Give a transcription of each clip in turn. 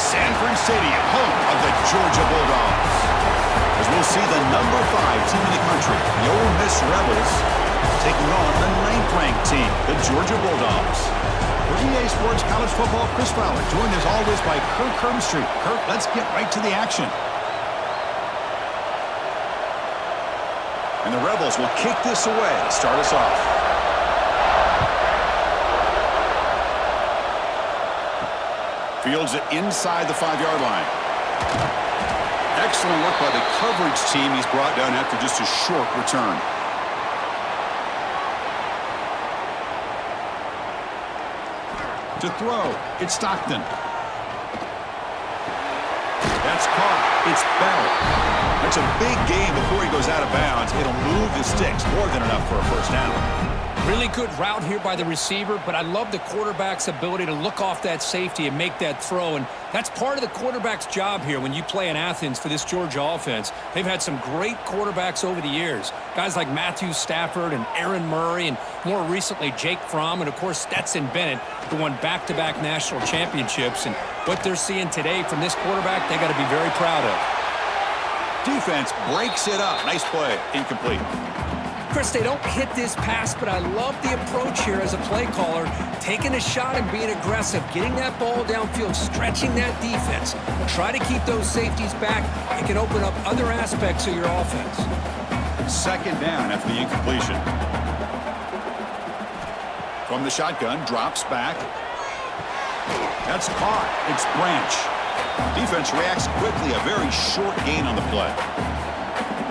Sanford Stadium, home of the Georgia Bulldogs. As we'll see the number 5 team in the country, the Ole Miss Rebels, taking on the 9th-ranked team, the Georgia Bulldogs. For EA Sports College Football, Chris Fowler, joined as always by Kirk Herbstreit. Kirk, let's get right to the action. And the Rebels will kick this away to start us off. Fields it inside the 5-yard line. Excellent work by the coverage team. He's brought down after just a short return. To throw, it's Stockton. That's caught. It's Bell. That's a big gain before he goes out of bounds. It'll move the sticks more than enough for a first down. Really good route here by the receiver, but I love the quarterback's ability to look off that safety and make that throw, and that's part of the quarterback's job here when you play in Athens for this Georgia offense. They've had some great quarterbacks over the years, guys like Matthew Stafford and Aaron Murray, and more recently Jake Fromm, and of course Stetson Bennett, who won back-to-back national championships. And what they're seeing today from this quarterback, they got to be very proud of. Defense breaks it up. Nice play. Incomplete. Chris, they don't hit this pass, but I love the approach here as a play caller, taking a shot and being aggressive, getting that ball downfield, stretching that defense. Try to keep those safeties back. It can open up other aspects of your offense. Second down after the incompletion. From the shotgun, drops back. That's caught. It's Branch. Defense reacts quickly. A very short gain on the play.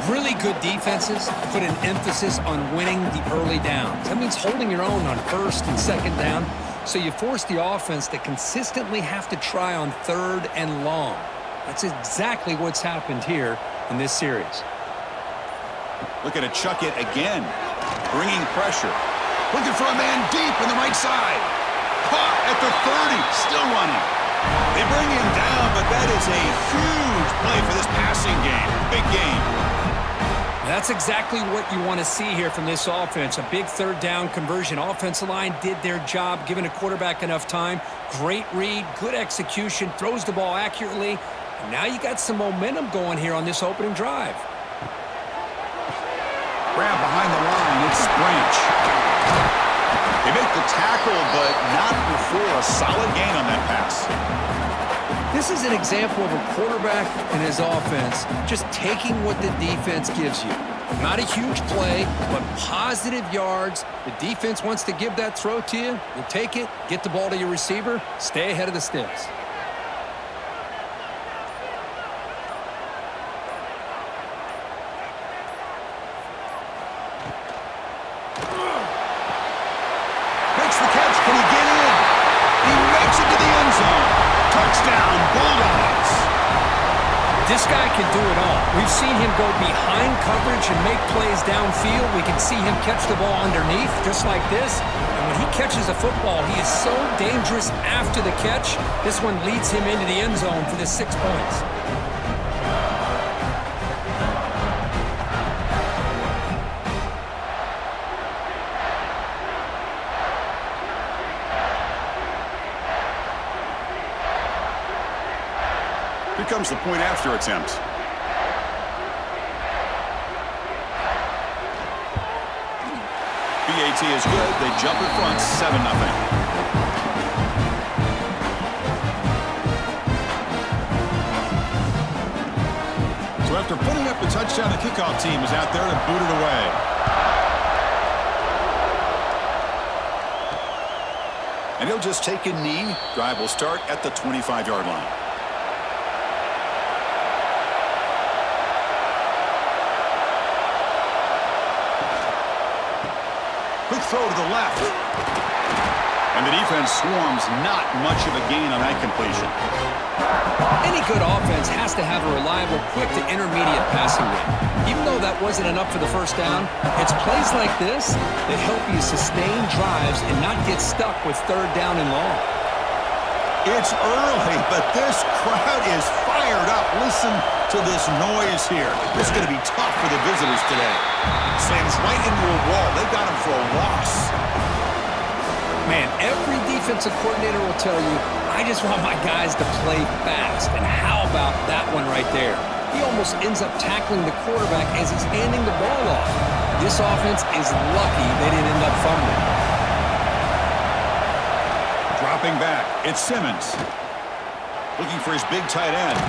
Really good defenses put an emphasis on winning the early downs. That means holding your own on first and second down, so you force the offense to consistently have to try on third and long. That's exactly what's happened here in this series. Looking to chuck it again. Bringing pressure. Looking for a man deep in the right side. Caught at the 30. Still running. They bring him down, but that is a huge play for this passing game. Big game. That's exactly what you want to see here from this offense. A big third down conversion. Offensive line did their job, giving a quarterback enough time. Great read, good execution, throws the ball accurately. And now you got some momentum going here on this opening drive. Grab behind the line, it's Branch. They make the tackle, but not before a solid gain on that pass. This is an example of a quarterback and his offense just taking what the defense gives you. Not a huge play, but positive yards. The defense wants to give that throw to you. You take it, get the ball to your receiver, stay ahead of the sticks. Makes the catch. Can he get in? He makes it to the end zone. Touchdown, Bulldogs. This guy can do it all. We've seen him go behind coverage and make plays downfield. We can see him catch the ball underneath, just like this. And when he catches a football, he is so dangerous after the catch. This one leads him into the end zone for the 6 points. Here comes the point after attempt. BAT is good. They jump in front, 7-0. So after putting up the touchdown, the kickoff team is out there to boot it away. And he'll just take a knee. Drive will start at the 25-yard line. Quick throw to the left. And the defense swarms. Not much of a gain on that completion. Any good offense has to have a reliable, quick to intermediate passing game. Even though that wasn't enough for the first down, it's plays like this that help you sustain drives and not get stuck with third down and long. It's early, but this crowd is fired up. Listen to this noise here. This is going to be tough for the visitors today. Slams right into a wall. They got him for a loss. Man, every defensive coordinator will tell you, I just want my guys to play fast. And how about that one right there? He almost ends up tackling the quarterback as he's handing the ball off. This offense is lucky they didn't end up fumbling. Dropping back, it's Simmons. Looking for his big tight end.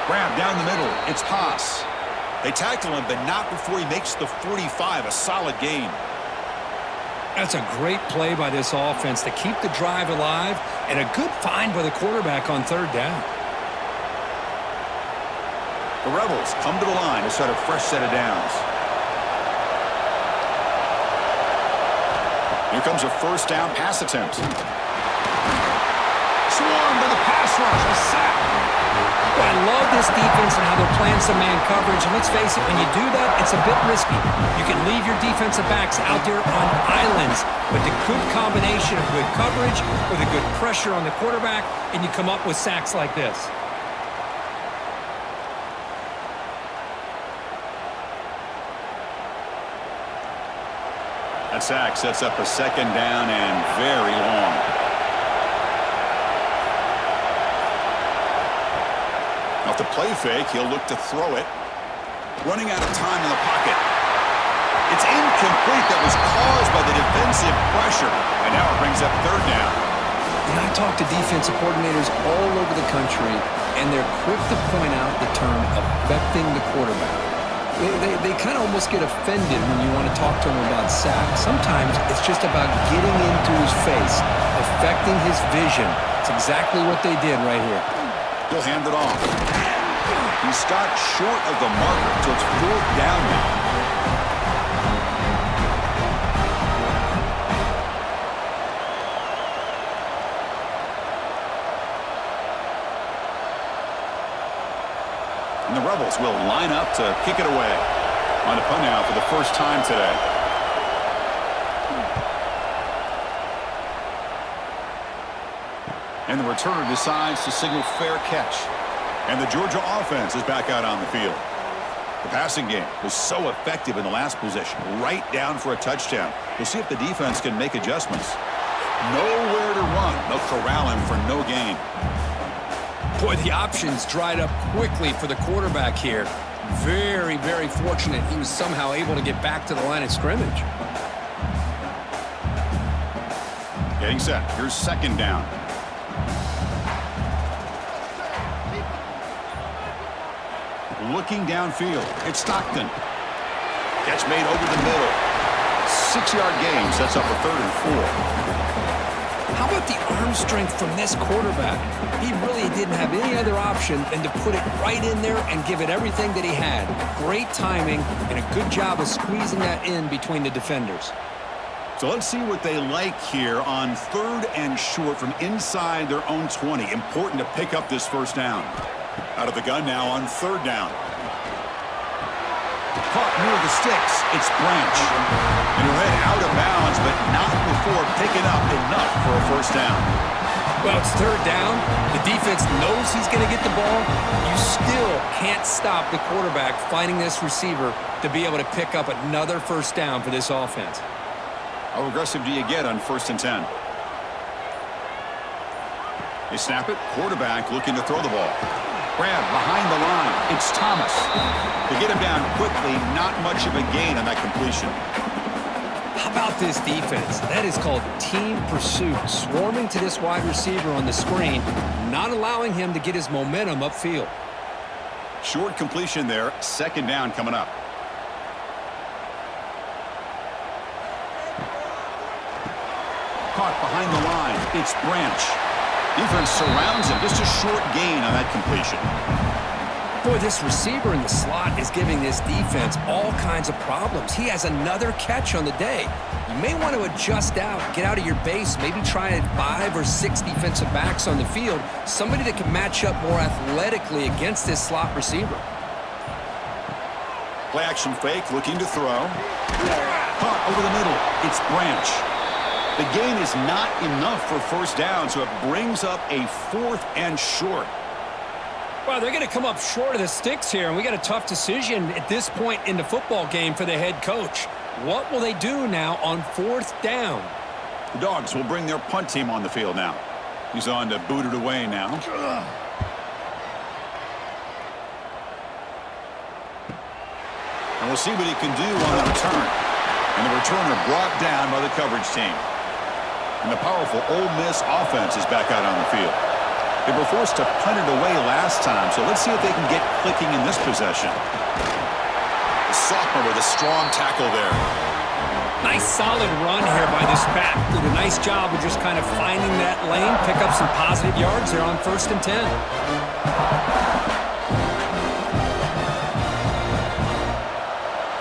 Grab down the middle, it's Haas. They tackle him, but not before he makes the 45, a solid gain. That's a great play by this offense to keep the drive alive, and a good find by the quarterback on third down. The Rebels come to the line to start a fresh set of downs. Here comes a first down pass attempt. Swarmed by the pass rush, a sack. Well, I love this defense and how they're playing some man coverage. And let's face it, when you do that, it's a bit risky. You can leave your defensive backs out there on islands with the good combination of good coverage with a good pressure on the quarterback, and you come up with sacks like this. That sack sets up a second down and very long. Off the play fake, he'll look to throw it. Running out of time in the pocket. It's incomplete. That was caused by the defensive pressure. And now it brings up third down. And I talk to defensive coordinators all over the country, and they're quick to point out the term affecting the quarterback. They kind of almost get offended when you want to talk to them about sacks. Sometimes it's just about getting into his face, affecting his vision. It's exactly what they did right here. He'll hand it off. He stopped short of the marker, so it's fourth down now. And the Rebels will line up to kick it away. On the punt now for the first time today. And the returner decides to signal fair catch. And the Georgia offense is back out on the field. The passing game was so effective in the last possession, right down for a touchdown. We'll see if the defense can make adjustments. Nowhere to run. They'll corral him for no gain. Boy, the options dried up quickly for the quarterback here. Very, very fortunate he was somehow able to get back to the line of scrimmage. Getting set. Here's second down. Looking downfield. It's Stockton. Catch made over the middle. 6-yard gain sets up a 3rd and 4. How about the arm strength from this quarterback? He really didn't have any other option than to put it right in there and give it everything that he had. Great timing and a good job of squeezing that in between the defenders. So let's see what they like here on 3rd and short from inside their own 20. Important to pick up this first down. Out of the gun now on 3rd down. Caught near the sticks. It's Branch. And he'll head out of bounds, but not before picking up enough for a first down. Well, it's 3rd down. The defense knows he's going to get the ball. You still can't stop the quarterback finding this receiver to be able to pick up another first down for this offense. How aggressive do you get on 1st and 10? They snap it. Quarterback looking to throw the ball. Grab behind the line. It's Thomas. To get him down quickly, not much of a gain on that completion. How about this defense? That is called team pursuit. Swarming to this wide receiver on the screen, not allowing him to get his momentum upfield. Short completion there. 2nd down coming up. Caught behind the line. It's Branch. Defense surrounds him. Just a short gain on that completion. Boy, this receiver in the slot is giving this defense all kinds of problems. He has another catch on the day. You may want to adjust out, get out of your base, maybe try 5 or 6 defensive backs on the field, somebody that can match up more athletically against this slot receiver. Play action fake, looking to throw. Caught over the middle. It's Branch. The gain is not enough for first down, so it brings up a 4th and short. Well, they're going to come up short of the sticks here, and we got a tough decision at this point in the football game for the head coach. What will they do now on 4th down? The Dogs will bring their punt team on the field now. He's on to boot it away now. And we'll see what he can do on the return. And the returner brought down by the coverage team. And the powerful Ole Miss offense is back out on the field. They were forced to punt it away last time, so let's see if they can get clicking in this possession. The sophomore with a strong tackle there. Nice solid run here by this back. Did a nice job of just kind of finding that lane, pick up some positive yards there on 1st and 10.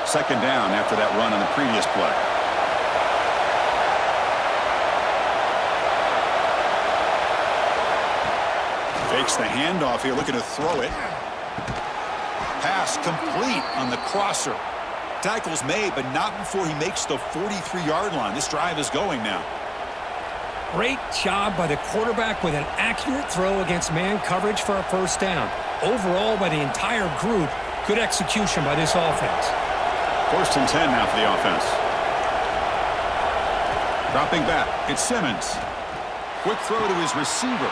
Second down after that run on the previous play. Fakes the handoff here, looking to throw it. Pass complete on the crosser. Tackle's made, but not before he makes the 43-yard line. This drive is going now. Great job by the quarterback with an accurate throw against man coverage for a 1st down. Overall, by the entire group, good execution by this offense. 1st and 10 now for the offense. Dropping back, it's Simmons. Quick throw to his receiver.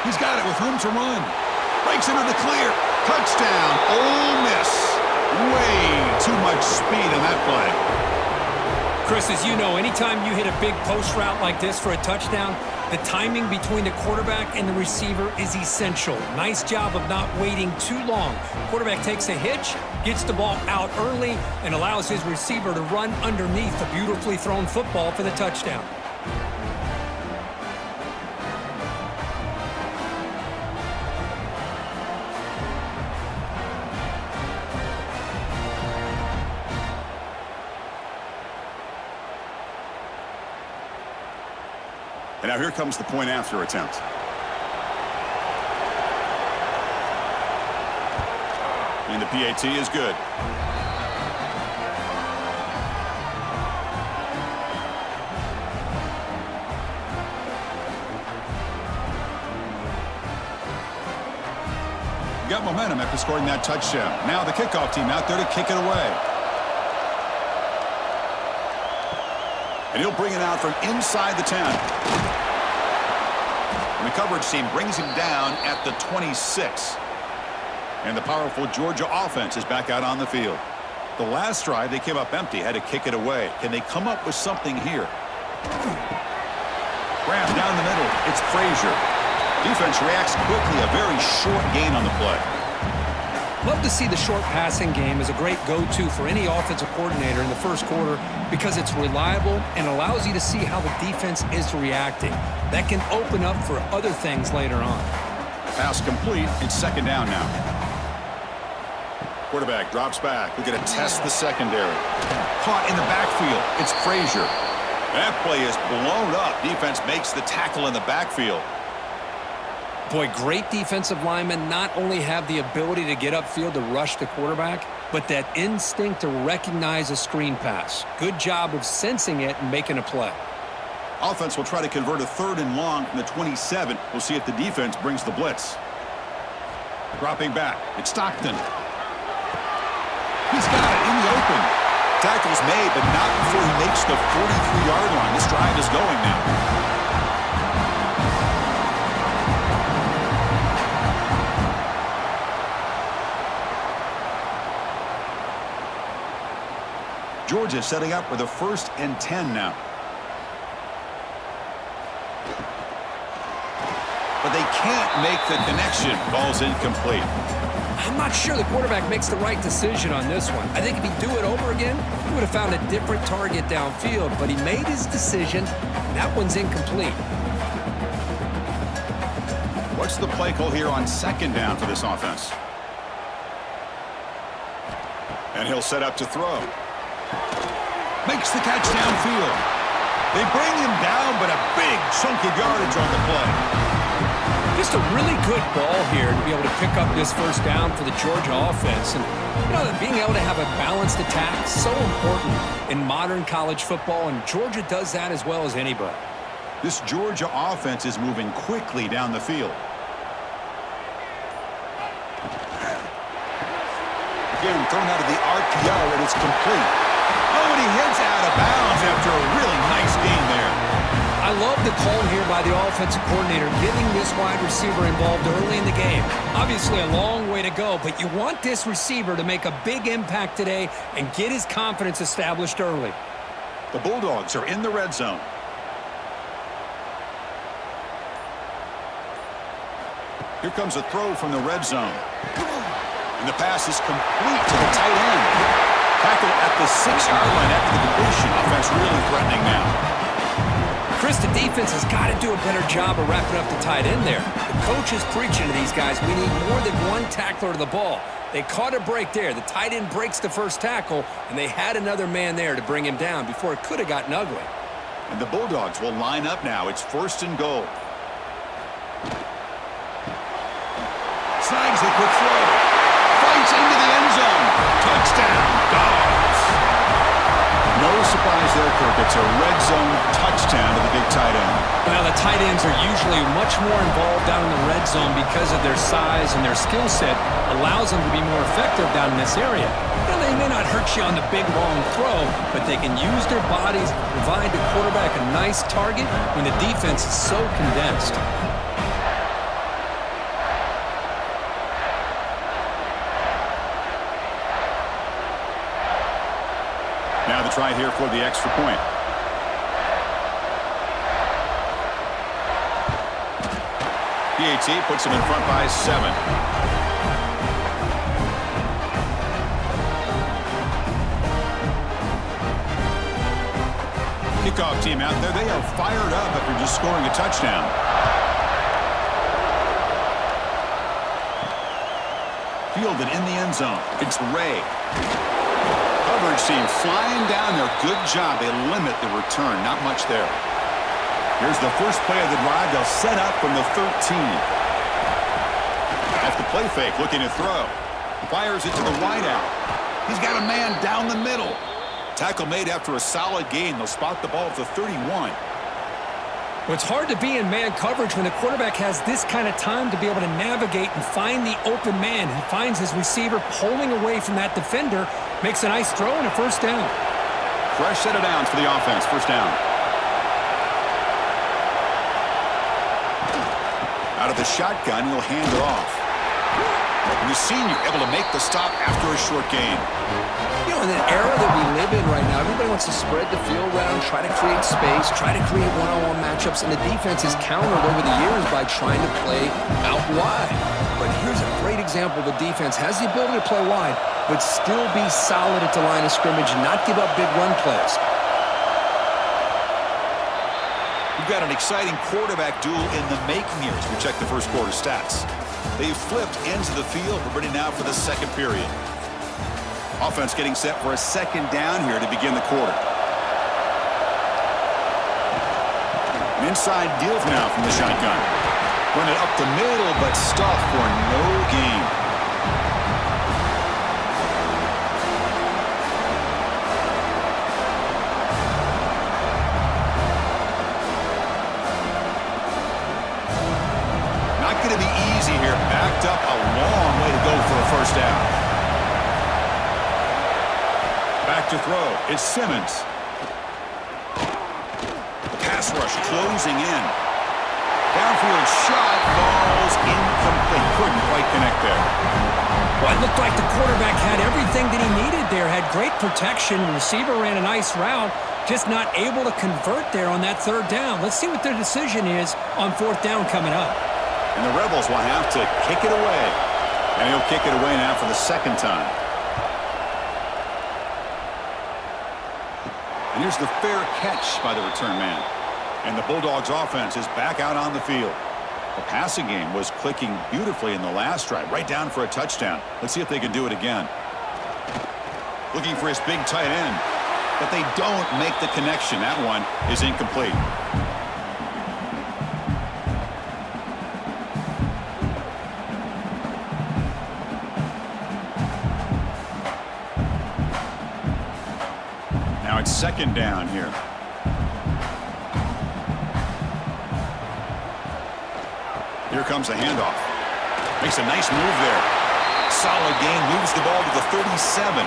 He's got it with room to run. Breaks into the clear. Touchdown, Ole Miss. Way too much speed in that play. Chris, as you know, anytime you hit a big post route like this for a touchdown, the timing between the quarterback and the receiver is essential. Nice job of not waiting too long. Quarterback takes a hitch, gets the ball out early, and allows his receiver to run underneath the beautifully thrown football for the touchdown. And now here comes the point after attempt. And the PAT is good. Got momentum after scoring that touchdown. Now the kickoff team out there to kick it away. And he'll bring it out from inside the 10. And the coverage team brings him down at the 26. And the powerful Georgia offense is back out on the field. The last drive, they came up empty, had to kick it away. Can they come up with something here? Grab down the middle. It's Frazier. Defense reacts quickly. A very short gain on the play. Love to see the short passing game as a great go-to for any offensive coordinator in the first quarter because it's reliable and allows you to see how the defense is reacting. That can open up for other things later on. Pass complete. It's second down now. Quarterback drops back. We're going to test the secondary. Caught in the backfield. It's Frazier. That play is blown up. Defense makes the tackle in the backfield. Boy, great defensive linemen not only have the ability to get upfield to rush the quarterback, but that instinct to recognize a screen pass. Good job of sensing it and making a play. Offense will try to convert a 3rd and long from the 27. We'll see if the defense brings the blitz. Dropping back. It's Stockton. He's got it in the open. Tackle's made, but not before he makes the 43-yard line. This drive is going now. Georgia setting up for the 1st and 10 now. But they can't make the connection. Ball's incomplete. I'm not sure the quarterback makes the right decision on this one. I think if he'd do it over again, he would have found a different target downfield, but he made his decision. That one's incomplete. What's the play call here on second down for this offense? And he'll set up to throw. Makes the catch downfield. They bring him down, but a big chunk of yardage on the play. Just a really good ball here to be able to pick up this 1st down for the Georgia offense. And, you know, being able to have a balanced attack is so important in modern college football, and Georgia does that as well as anybody. This Georgia offense is moving quickly down the field. Again, thrown out of the RPO, and it's complete. Oh, and he heads out of bounds after a really nice game there. I love the call here by the offensive coordinator, getting this wide receiver involved early in the game. Obviously a long way to go, but you want this receiver to make a big impact today and get his confidence established early. The Bulldogs are in the red zone. Here comes a throw from the red zone. And the pass is complete to the tight end. Tackle at the 6-yard line after the completion. Offense really threatening now. Chris, the defense has got to do a better job of wrapping up the tight end there. The coach is preaching to these guys, we need more than one tackler to the ball. They caught a break there. The tight end breaks the first tackle, and they had another man there to bring him down before it could have gotten ugly. And the Bulldogs will line up now. It's 1st and goal. Snags a quick throw. Fights into the end zone. Touchdown, Dogs. No surprise there, Kirk. It's a red zone touchdown to the big tight end. Well, the tight ends are usually much more involved down in the red zone because of their size and their skill set allows them to be more effective down in this area. Now, they may not hurt you on the big, long throw, but they can use their bodies to provide the quarterback a nice target when the defense is so condensed. Now the try here for the extra point. PAT puts him in front by 7. Kickoff team out there. They are fired up after just scoring a touchdown. Fielded in the end zone. It's Ray. Coverage team flying down there. Good job. They limit the return. Not much there. Here's the first play of the drive. They'll set up from the 13. Off the play fake, looking to throw. Fires it to the wideout. He's got a man down the middle. Tackle made after a solid gain. They'll spot the ball at the 31. Well, it's hard to be in man coverage when the quarterback has this kind of time to be able to navigate and find the open man. He finds his receiver pulling away from that defender, makes a nice throw and a first down. Fresh set of downs for the offense. First down. Out of the shotgun, he'll hand it off. And the senior able to make the stop after a short gain. You know, in an era that we live in right now, everybody wants to spread the field around, try to create space, try to create one-on-one matchups, and the defense has countered over the years by trying to play out wide. But here's a great example. The defense has the ability to play wide, but still be solid at the line of scrimmage and not give up big run plays. We've got an exciting quarterback duel in the making here as we check the first quarter stats. They've flipped ends of the field. We're ready now for the second period. Offense getting set for a second down here to begin the quarter. An inside deal now from the shotgun. Run it up the middle, but stuffed for no gain. Not going to be easy here. Backed up a long way to go for a first down. Back to throw. It's Simmons. The pass rush closing in. Downfield shot falls incomplete. Couldn't quite connect there. Well, it looked like the quarterback had everything that he needed there. Had great protection. The receiver ran a nice route. Just not able to convert there on that third down. Let's see what their decision is on fourth down coming up. And the Rebels will have to kick it away. And he'll kick it away now for the second time. And here's the fair catch by the return man. And the Bulldogs offense is back out on the field. The passing game was clicking beautifully in the last drive, right down for a touchdown. Let's see if they can do it again. Looking for his big tight end, but they don't make the connection. That one is incomplete. Now it's second down here. Here comes the handoff. Makes a nice move there. Solid gain, moves the ball to the 37.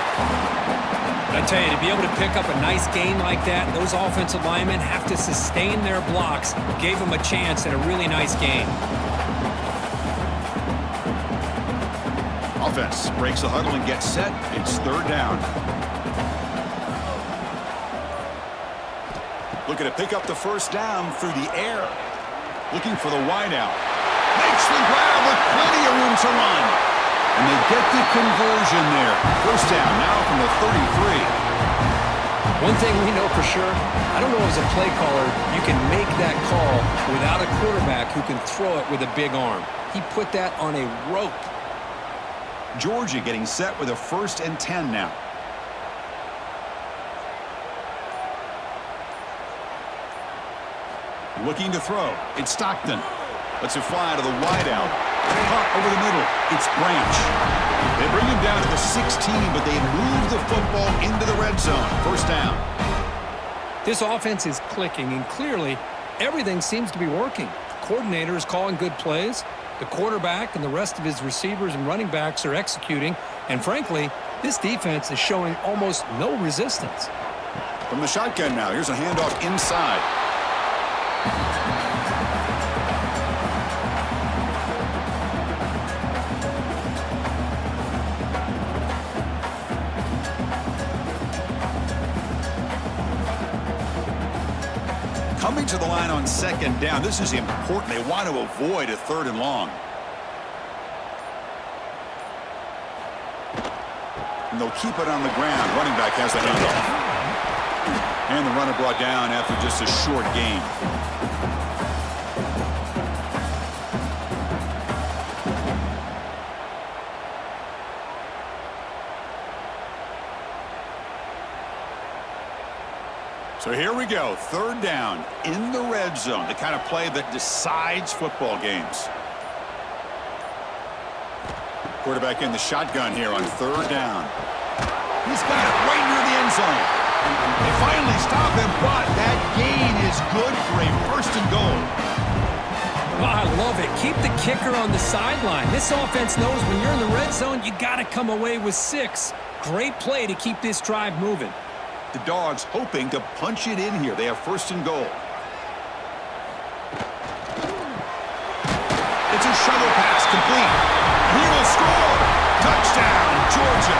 I tell you, to be able to pick up a nice gain like that, those offensive linemen have to sustain their blocks. Gave them a chance at a really nice game. Offense breaks the huddle and gets set. It's third down. Looking to pick up the first down through the air. Looking for the wideout. Makes the grab with plenty of room to run. And they get the conversion there. First down now from the 33. One thing we know for sure, I don't know as a play caller, you can make that call without a quarterback who can throw it with a big arm. He put that on a rope. Georgia getting set with a 1st and 10 now. Looking to throw. It's Stockton. Lets it fly to the wideout. Caught over the middle. It's Branch. They bring him down to the 16, but they move the football into the red zone. First down. This offense is clicking, and clearly everything seems to be working. The coordinator is calling good plays. The quarterback and the rest of his receivers and running backs are executing. And frankly, this defense is showing almost no resistance. From the shotgun now, here's a handoff inside. Coming to the line on 2nd down. This is important. They want to avoid a 3rd and long. And they'll keep it on the ground. Running back has the handoff. And the runner brought down after just a short gain. So here we go, 3rd down in the red zone, the kind of play that decides football games. Quarterback in the shotgun here on 3rd down. He's got it right near the end zone. They finally stop him, but that gain is good for a 1st and goal. Oh, I love it. Keep the kicker on the sideline. This offense knows when you're in the red zone, you got to come away with 6. Great play to keep this drive moving. The Dogs hoping to punch it in here. They have 1st and goal. It's a shuttle pass complete. He will score. Touchdown, Georgia.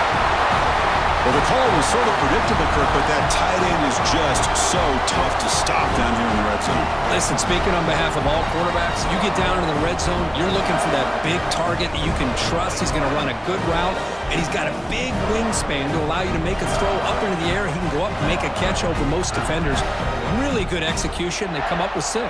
Well, the call was sort of predictable, Kirk, but that tight end is just so tough to stop down here in the red zone. Listen, speaking on behalf of all quarterbacks, you get down in the red zone, you're looking for that big target that you can trust. He's going to run a good route, and he's got a big wingspan to allow you to make a throw up into the air. He can go up and make a catch over most defenders. Really good execution. They come up with 6.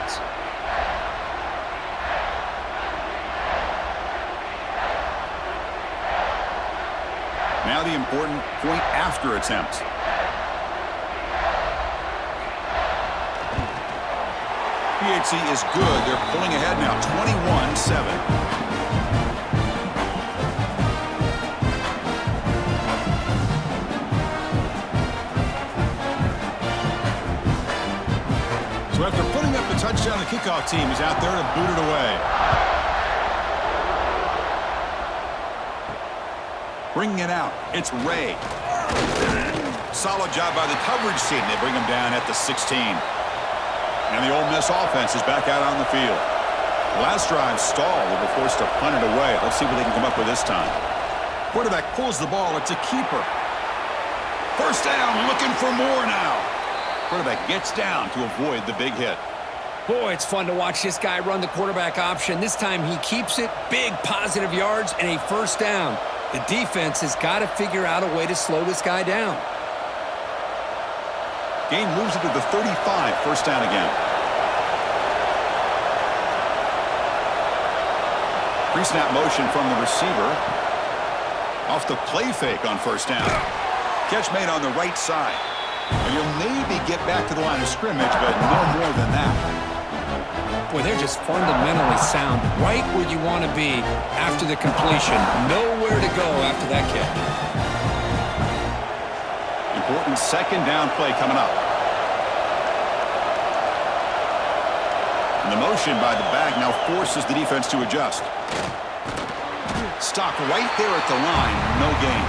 Now the important point after attempt. PHC is good. They're pulling ahead now, 21-7. So after putting up the touchdown, the kickoff team is out there to boot it away. Bringing it out, it's Ray. Solid job by the coverage team. They bring him down at the 16. And the Ole Miss offense is back out on the field. Last drive stalled. They were forced to punt it away. Let's see what they can come up with this time. Quarterback pulls the ball. It's a keeper. First down, looking for more now. Quarterback gets down to avoid the big hit. Boy, it's fun to watch this guy run the quarterback option. This time he keeps it. Big positive yards and a 1st down. The defense has got to figure out a way to slow this guy down. Gain moves it to the 35. 1st down again. Pre-snap motion from the receiver. Off the play fake on 1st down. Catch made on the right side. And you'll maybe get back to the line of scrimmage, but no more than that. Boy, they're just fundamentally sound, right where you want to be after the completion. Nowhere to go after that catch. Important 2nd down play coming up. And the motion by the back now forces the defense to adjust. Stopped right there at the line, no gain.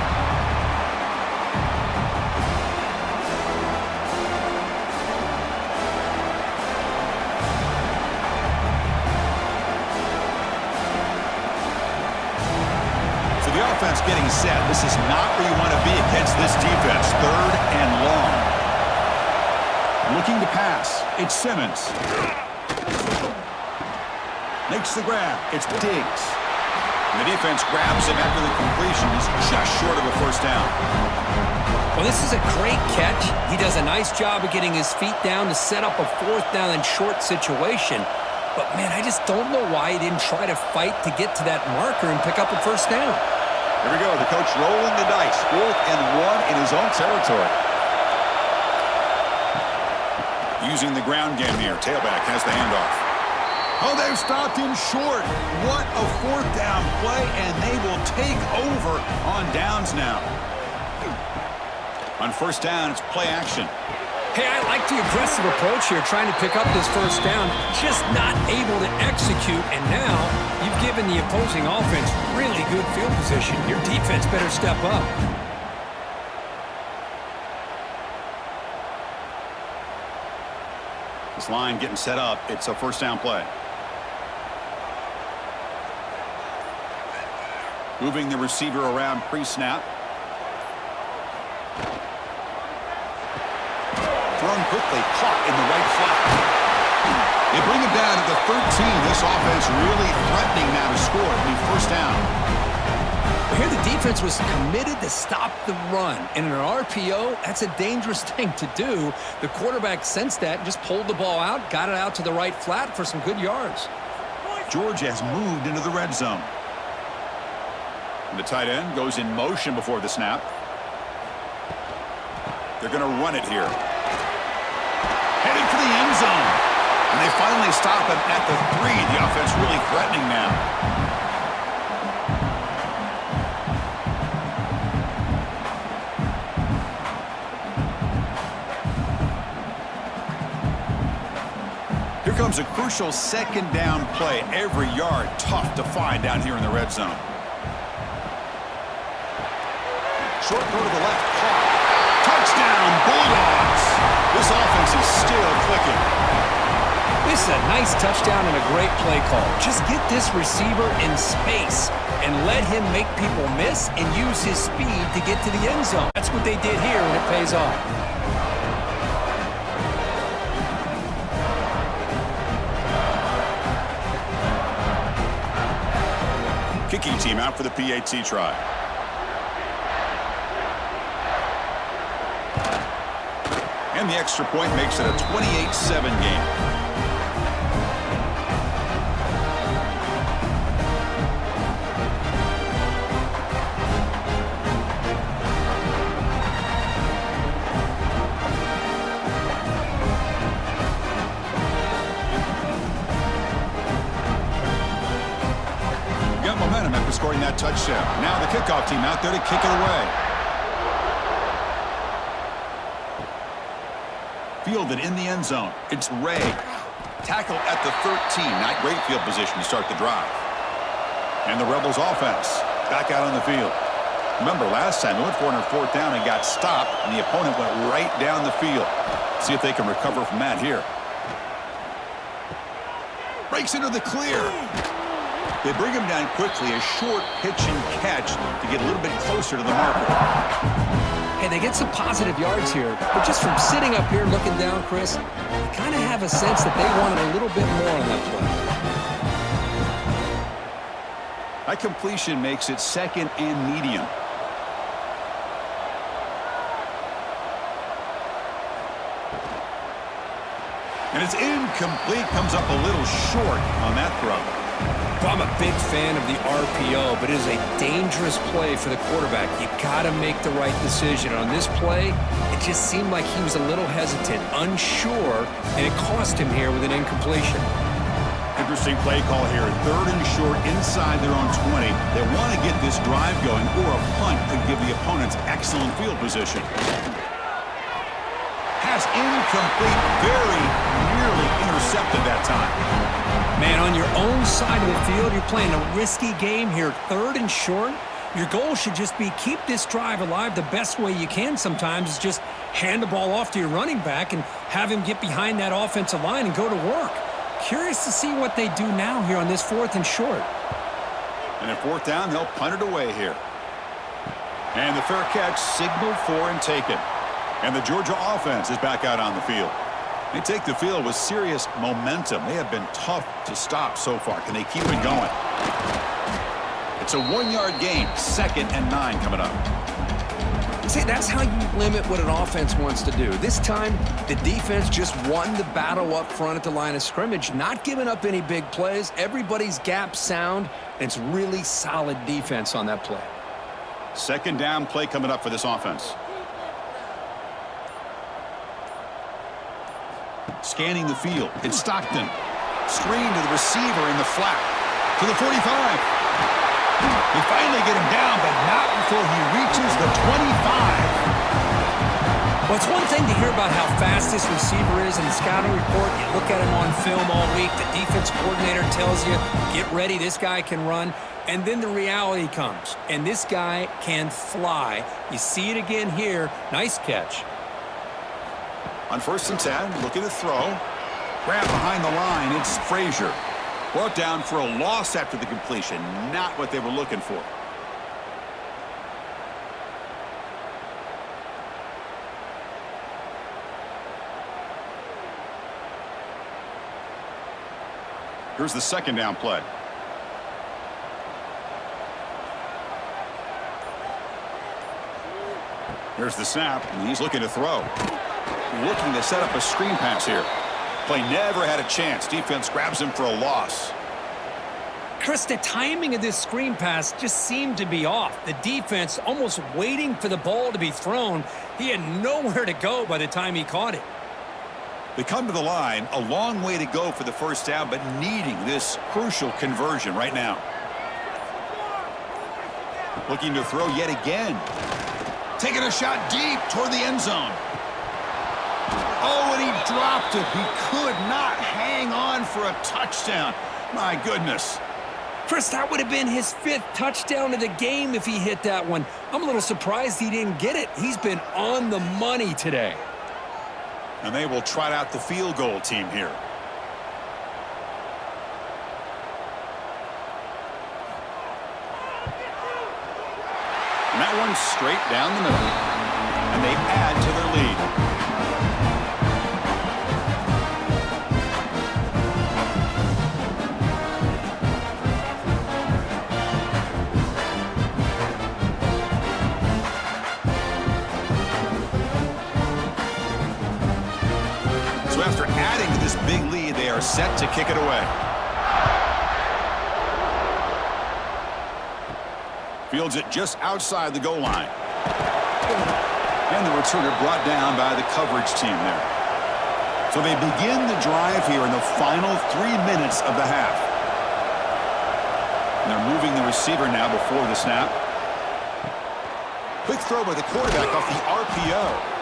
The offense getting set. This is not where you want to be against this defense. 3rd and long. Looking to pass. It's Simmons. Makes the grab. It's Diggs. And the defense grabs him after the completion. He's just short of a first down. Well, this is a great catch. He does a nice job of getting his feet down to set up a 4th down and short situation. But, man, I just don't know why he didn't try to fight to get to that marker and pick up a first down. Here we go. The coach rolling the dice. 4th and 1 in his own territory. Using the ground game here. Tailback has the handoff. Oh, they've stopped him short. What a 4th down play, and they will take over on downs now. On first down, it's play action. Hey, I like the aggressive approach here, trying to pick up this first down, just not able to execute, and now you've given the opposing offense really good field position. Your defense better step up. This line getting set up. It's a first down play. Moving the receiver around pre-snap. Thrown quickly, caught in the right flat. They bring him down to the 13. This offense really threatening now to score. It'll be first down. Here the defense was committed to stop the run. And in an RPO, that's a dangerous thing to do. The quarterback sensed that and just pulled the ball out, got it out to the right flat for some good yards. Georgia has moved into the red zone. And the tight end goes in motion before the snap. They're going to run it here. Heading for the end zone. And they finally stop him at the 3. The offense really threatening now. Here comes a crucial 2nd down play. Every yard tough to find down here in the red zone. Short throw to the left, caught. Touchdown, Bulldogs. This offense is still clicking. This is a nice touchdown and a great play call. Just get this receiver in space and let him make people miss and use his speed to get to the end zone. That's what they did here, and it pays off. Kicking team out for the PAT try. And the extra point makes it a 28-7 game. Got momentum after scoring that touchdown. Now the kickoff team out there to kick it away. Fielded in the end zone. It's Ray. Tackled at the 13. Not great field position to start the drive. And the Rebels offense back out on the field. Remember, last time they went for it on 4th down and got stopped, and the opponent went right down the field. See if they can recover from that here. Breaks into the clear. They bring him down quickly. A short pitch and catch to get a little bit closer to the marker. Hey, they get some positive yards here, but just from sitting up here looking down, Chris, you kind of have a sense that they wanted a little bit more on that play. That completion makes it 2nd and medium. And it's incomplete. Comes up a little short on that throw. I'm a big fan of the RPO, but it is a dangerous play for the quarterback. You got to make the right decision. On this play, it just seemed like he was a little hesitant, unsure, and it cost him here with an incompletion. Interesting play call here. 3rd and short inside their own 20. They want to get this drive going, or a punt could give the opponents excellent field position. Pass incomplete, very nearly intercepted that time. Man, on your own side of the field, you're playing a risky game here. 3rd and short. Your goal should just be keep this drive alive the best way you can sometimes is just hand the ball off to your running back and have him get behind that offensive line and go to work. Curious to see what they do now here on this 4th and short. And at 4th down, they'll punt it away here. And the fair catch signaled for and taken. And the Georgia offense is back out on the field. They take the field with serious momentum. They have been tough to stop so far. Can they keep it going? It's a 1-yard gain. 2nd and 9 coming up. See, that's how you limit what an offense wants to do. This time, the defense just won the battle up front at the line of scrimmage, not giving up any big plays. Everybody's gap sound. It's really solid defense on that play. 2nd down play coming up for this offense. Scanning the field. It's Stockton. Screen to the receiver in the flat. To the 45. They finally get him down, but not before he reaches the 25. Well, it's one thing to hear about how fast this receiver is in the scouting report. You look at him on film all week. The defense coordinator tells you, get ready, this guy can run. And then the reality comes, and this guy can fly. You see it again here. Nice catch. On 1st and 10, looking to throw. Grab behind the line. It's Frazier. Brought down for a loss after the completion. Not what they were looking for. Here's the 2nd down play. Here's the snap, and he's looking to throw. Looking to set up a screen pass here. Play never had a chance. Defense grabs him for a loss. Chris, the timing of this screen pass just seemed to be off. The defense almost waiting for the ball to be thrown. He had nowhere to go by the time he caught it. They come to the line, a long way to go for the 1st down, but needing this crucial conversion right now. Looking to throw yet again. Taking a shot deep toward the end zone. Oh, and he dropped it. He could not hang on for a touchdown. My goodness. Chris, that would have been his 5th touchdown of the game if he hit that one. I'm a little surprised he didn't get it. He's been on the money today. And they will trot out the field goal team here. And that one's straight down the middle. And they add to their lead. So after adding to this big lead, they are set to kick it away. Fields it just outside the goal line. And the returner brought down by the coverage team there. So they begin the drive here in the final 3 minutes of the half. And they're moving the receiver now before the snap. Quick throw by the quarterback off the RPO.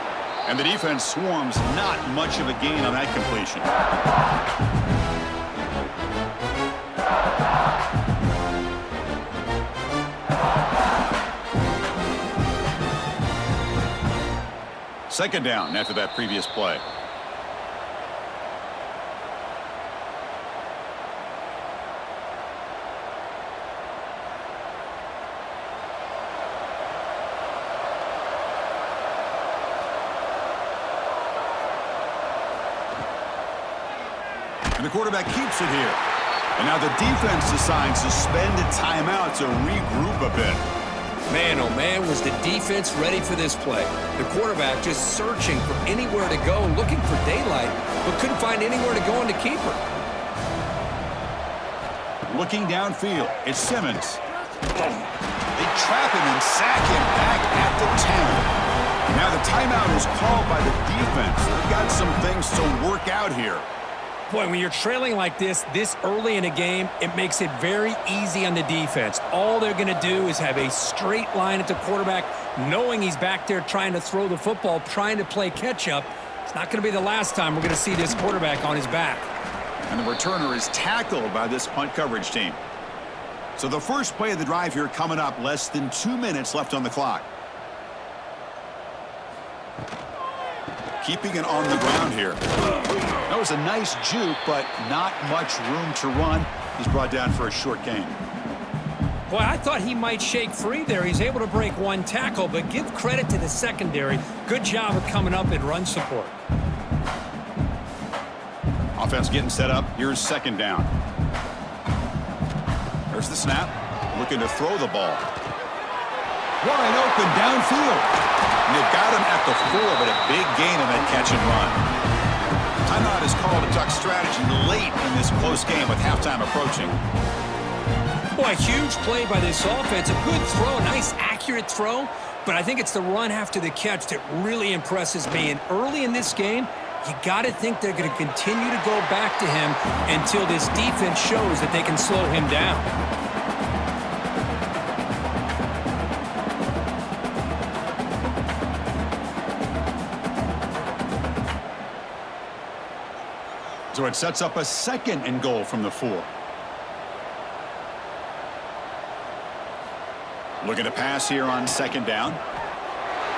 And the defense swarms, not much of a gain on that completion. Second down after that previous play. And the quarterback keeps it here. And now the defense decides to spend a timeout to regroup a bit. Man, oh man, was the defense ready for this play. The quarterback just searching for anywhere to go, looking for daylight, but couldn't find anywhere to go on the keeper. Looking downfield, it's Simmons. They trap him and sack him back at the 10. Now the timeout is called by the defense. They've got some things to work out here. Boy, when you're trailing like this early in a game, it makes it very easy on the defense. All they're going to do is have a straight line at the quarterback, knowing he's back there trying to throw the football, trying to play catch-up. It's not going to be the last time we're going to see this quarterback on his back. And the returner is tackled by this punt coverage team. So the first play of the drive here coming up, less than 2 minutes left on the clock. Keeping it on the ground here. That was a nice juke, but not much room to run. He's brought down for a short gain. Boy, I thought he might shake free there. He's able to break one tackle, but give credit to the secondary. Good job of coming up in run support. Offense getting set up. Here's second down. There's the snap. Looking to throw the ball. Wide open downfield. And they've got him at the 4, but a big gain on that catch and run. Timeout is called to talk strategy late in this close game with halftime approaching. Boy, huge play by this offense. A good throw, nice accurate throw. But I think it's the run after the catch that really impresses me. And early in this game, you got to think they're going to continue to go back to him until this defense shows that they can slow him down. So it sets up a 2nd and goal from the 4. Looking to pass here on 2nd down.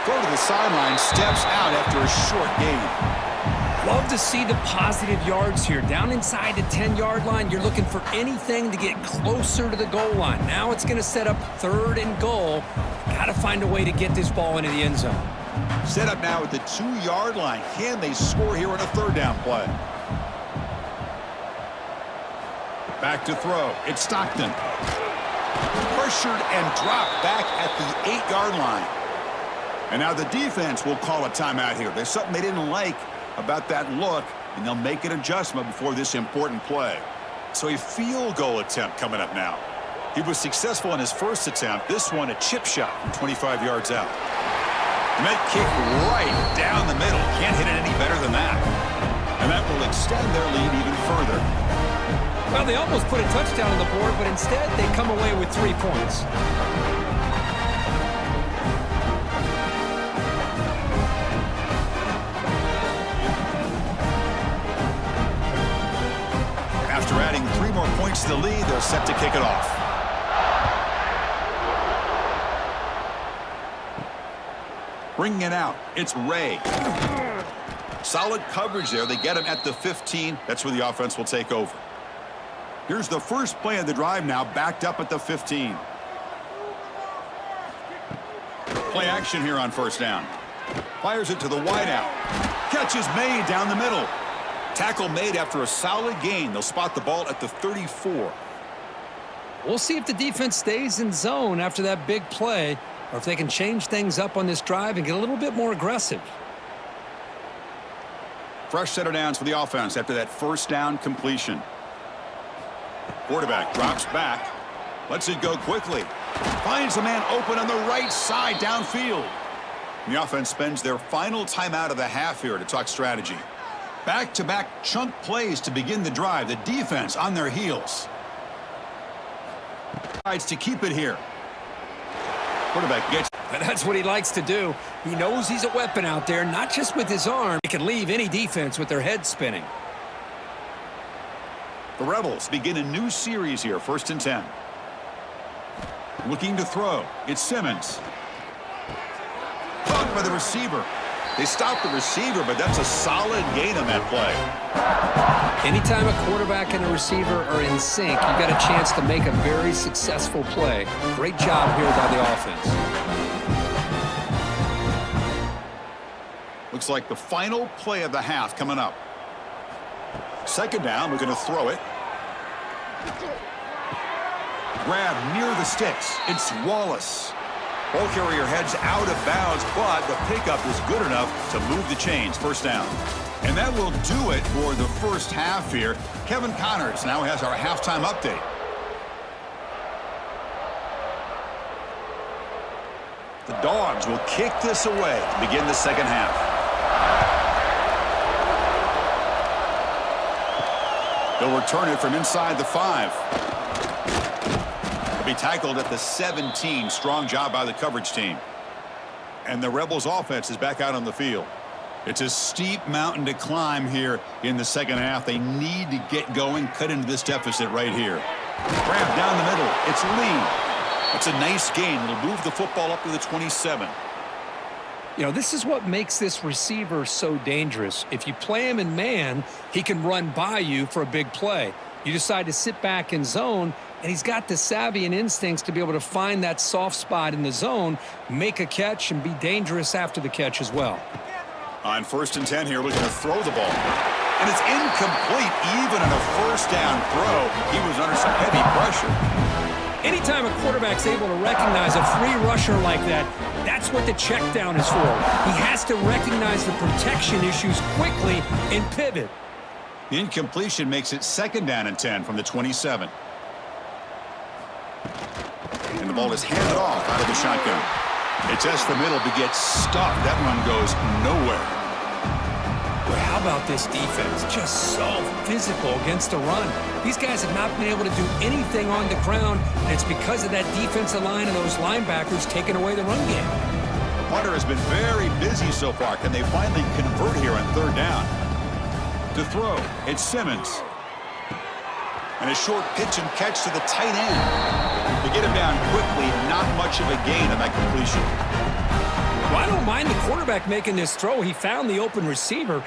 Throw to the sideline, steps out after a short gain. Love to see the positive yards here. Down inside the 10-yard line, you're looking for anything to get closer to the goal line. Now it's going to set up 3rd and goal. Got to find a way to get this ball into the end zone. Set up now at the 2-yard line. Can they score here on a 3rd down play? Back to throw. It's Stockton. Pressured and dropped back at the 8-yard line. And now the defense will call a timeout here. There's something they didn't like about that look, and they'll make an adjustment before this important play. So a field goal attempt coming up now. He was successful in his first attempt. This one, a chip shot from 25 yards out. And that kick right down the middle. Can't hit it any better than that. And that will extend their lead even further. Well, they almost put a touchdown on the board, but instead they come away with 3 points. After adding 3 more points to the lead, they're set to kick it off. Bringing it out, it's Ray. Solid coverage there. They get him at the 15. That's where the offense will take over. Here's the first play of the drive now, backed up at the 15. Play action here on 1st down. Fires it to the wideout. Catch is made down the middle. Tackle made after a solid gain. They'll spot the ball at the 34. We'll see if the defense stays in zone after that big play, or if they can change things up on this drive and get a little bit more aggressive. Fresh set of downs for the offense after that 1st down completion. Quarterback drops back, lets it go quickly, finds a man open on the right side downfield. And the offense spends their final timeout of the half here to talk strategy. Back-to-back chunk plays to begin the drive. The defense on their heels. Tries to keep it here. Quarterback gets. And that's what he likes to do. He knows he's a weapon out there, not just with his arm. He can leave any defense with their head spinning. The Rebels begin a new series here, 1st and 10. Looking to throw. It's Simmons. Caught by the receiver. They stop the receiver, but that's a solid gain on that play. Anytime a quarterback and a receiver are in sync, you've got a chance to make a very successful play. Great job here by the offense. Looks like the final play of the half coming up. 2nd down, we're going to throw it. Grab near the sticks. It's Wallace. Ball carrier heads out of bounds, but the pickup is good enough to move the chains. 1st down. And that will do it for the 1st half here. Kevin Connors now has our halftime update. The Dogs will kick this away to begin the 2nd half. They'll return it from inside the 5. They'll be tackled at the 17. Strong job by the coverage team. And the Rebels offense is back out on the field. It's a steep mountain to climb here in the 2nd half. They need to get going, cut into this deficit right here. Grab down the middle. It's Lee. It's a nice gain. It'll move the football up to the 27. You know, this is what makes this receiver so dangerous. If you play him in man, he can run by you for a big play. You decide to sit back in zone, and he's got the savvy and instincts to be able to find that soft spot in the zone, make a catch, and be dangerous after the catch as well. On 1st and 10 here, looking to throw the ball. And it's incomplete, even on a first down throw. He was under some heavy pressure. Anytime a quarterback's able to recognize a free rusher like that, that's what the check down is for. He has to recognize the protection issues quickly and pivot. The incompletion makes it 2nd down and 10 from the 27. And the ball is handed off out of the shotgun. They test the middle but gets stuffed. That run goes nowhere. Well, how about this defense? Just so physical against the run. These guys have not been able to do anything on the ground, and it's because of that defensive line and those linebackers taking away the run game. Punter has been very busy so far. Can they finally convert here on 3rd down? To throw, it's Simmons. And a short pitch and catch to the tight end. To get him down quickly, not much of a gain on that completion. Well, I don't mind the quarterback making this throw. He found the open receiver.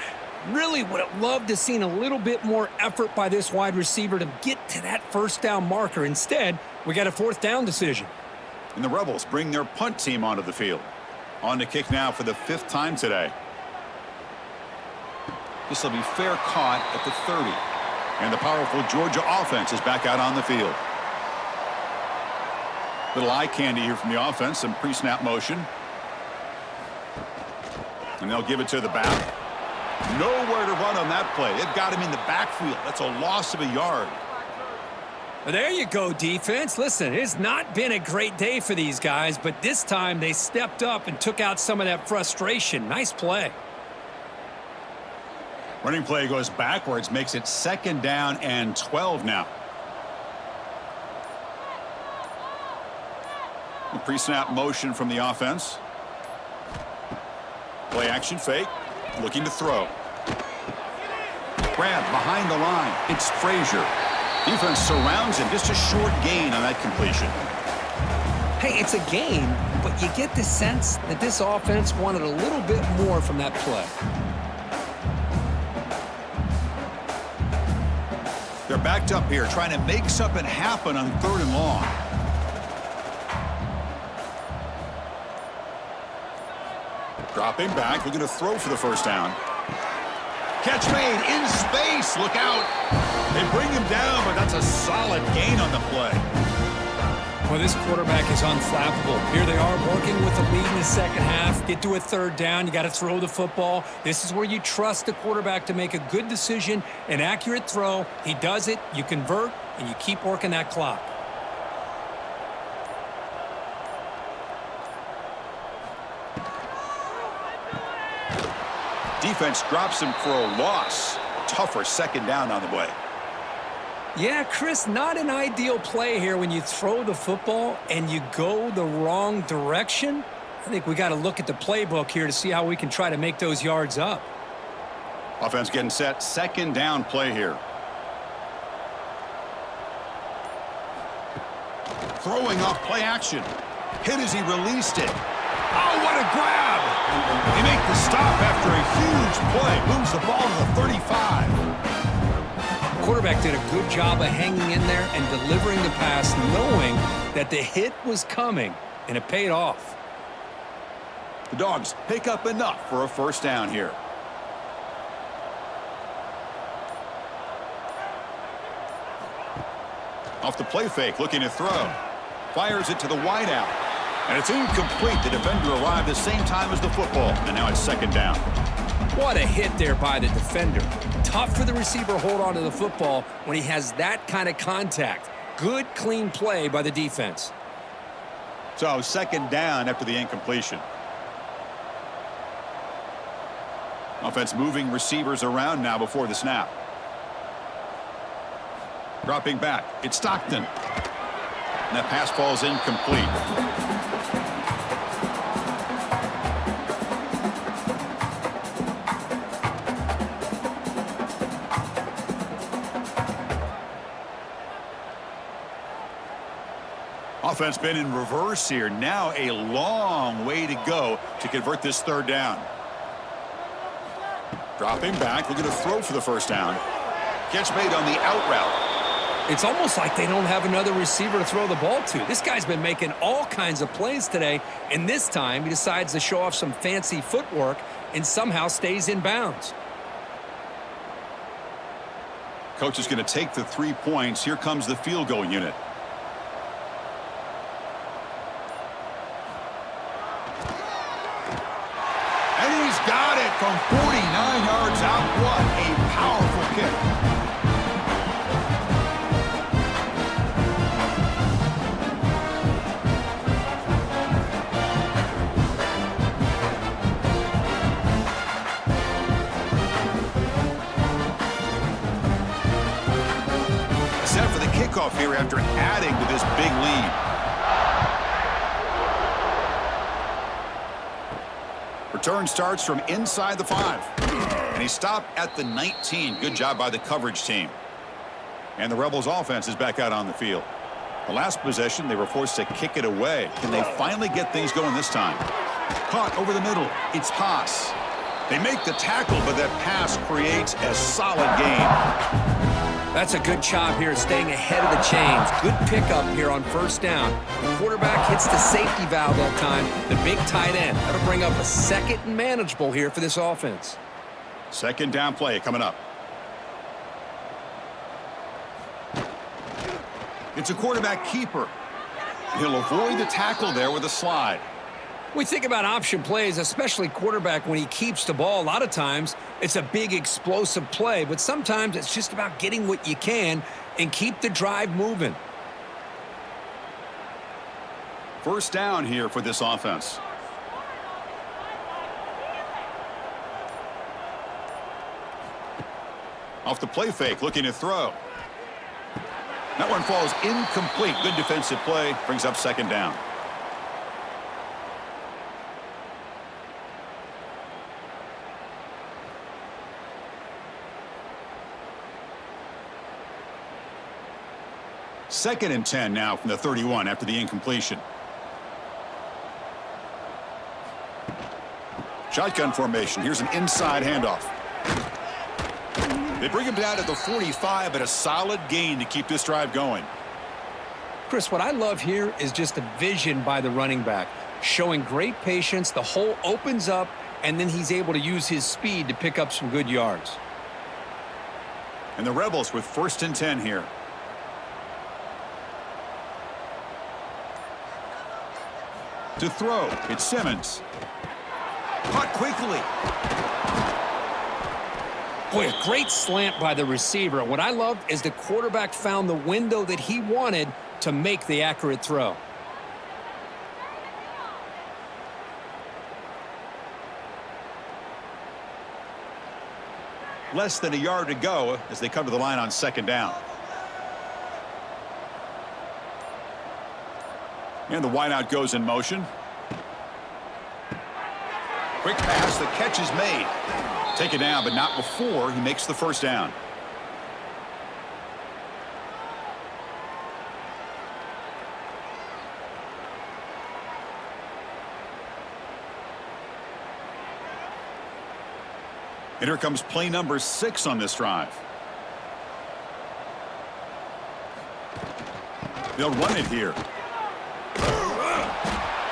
Really would have loved to seen a little bit more effort by this wide receiver to get to that 1st down marker. Instead, we got a 4th down decision. And the Rebels bring their punt team onto the field. On to kick now for the 5th time today. This will be fair caught at the 30. And the powerful Georgia offense is back out on the field. Little eye candy here from the offense, some pre-snap motion. And they'll give it to the back. Nowhere to run on that play. They've got him in the backfield. That's a loss of a yard. Well, there you go, defense. Listen, it's not been a great day for these guys, but this time they stepped up and took out some of that frustration. Nice play. Running play goes backwards, makes it 2nd down and 12 now. The pre-snap motion from the offense. Play action fake. Looking to throw. Grab behind the line. It's Frazier. Defense surrounds him. Just a short gain on that completion. Hey, it's a gain, but you get the sense that this offense wanted a little bit more from that play. They're backed up here, trying to make something happen on 3rd and long. Dropping back, looking to throw for the 1st down. Catch made in space. Look out. They bring him down, but that's a solid gain on the play. Well, this quarterback is unflappable. Here they are working with the lead in the 2nd half. Get to a 3rd down. You got to throw the football. This is where you trust the quarterback to make a good decision, an accurate throw. He does it, you convert, and you keep working that clock. Defense drops him for a loss. Tougher 2nd down on the way. Yeah, Chris, not an ideal play here when you throw the football and you go the wrong direction. I think we got to look at the playbook here to see how we can try to make those yards up. Offense getting set. 2nd down play here. Throwing off play action. Hit as he released it. Oh, what a grab! They make the stop after a huge play. Moves the ball to the 35. Quarterback did a good job of hanging in there and delivering the pass, knowing that the hit was coming, and it paid off. The Dogs pick up enough for a 1st down here. Off the play fake, looking to throw. Fires it to the wideout. And it's incomplete. The defender arrived the same time as the football. And now it's 2nd down. What a hit there by the defender. Tough for the receiver to hold on to the football when he has that kind of contact. Good, clean play by the defense. So 2nd down after the incompletion. Offense moving receivers around now before the snap. Dropping back. It's Stockton. And that pass falls incomplete. Offense been in reverse here. Now a long way to go to convert this 3rd down. Dropping back, looking to throw for the 1st down. Catch made on the out route. It's almost like they don't have another receiver to throw the ball to. This guy's been making all kinds of plays today, and this time he decides to show off some fancy footwork and somehow stays in bounds. Coach is going to take the 3 points. Here comes the field goal unit. And he's got it from 49 yards out. What a powerful kick. Set for the kickoff here after adding to this big lead. Return starts from inside the 5. And he stopped at the 19. Good job by the coverage team. And the Rebels offense is back out on the field. The last possession, they were forced to kick it away. Can they finally get things going this time? Caught over the middle. It's Haas. They make the tackle, but that pass creates a solid gain. That's a good job here, staying ahead of the chains. Good pickup here on first down. The quarterback hits the safety valve that time, the big tight end. That'll bring up a second and manageable here for this offense. Second down play coming up. It's a quarterback keeper. He'll avoid the tackle there with a slide. We think about option plays, especially quarterback, when he keeps the ball. A lot of times, it's a big explosive play, but sometimes it's just about getting what you can and keep the drive moving. First down here for this offense. Off the play fake, looking to throw. That one falls incomplete. Good defensive play, brings up second down. Second and 10 now from the 31 after the incompletion. Shotgun formation. Here's an inside handoff. They bring him down at the 45, but a solid gain to keep this drive going. Chris, what I love here is just the vision by the running back, showing great patience. The hole opens up, and then he's able to use his speed to pick up some good yards. And the Rebels with first and 10 here. To throw, it's Simmons. Caught quickly. Boy, a great slant by the receiver. What I loved is the quarterback found the window that he wanted to make the accurate throw. Less than a yard to go as they come to the line on second down. And the wideout goes in motion. Quick pass, the catch is made. Take it down, but not before he makes the first down. And here comes play number 6 on this drive. They'll run it here.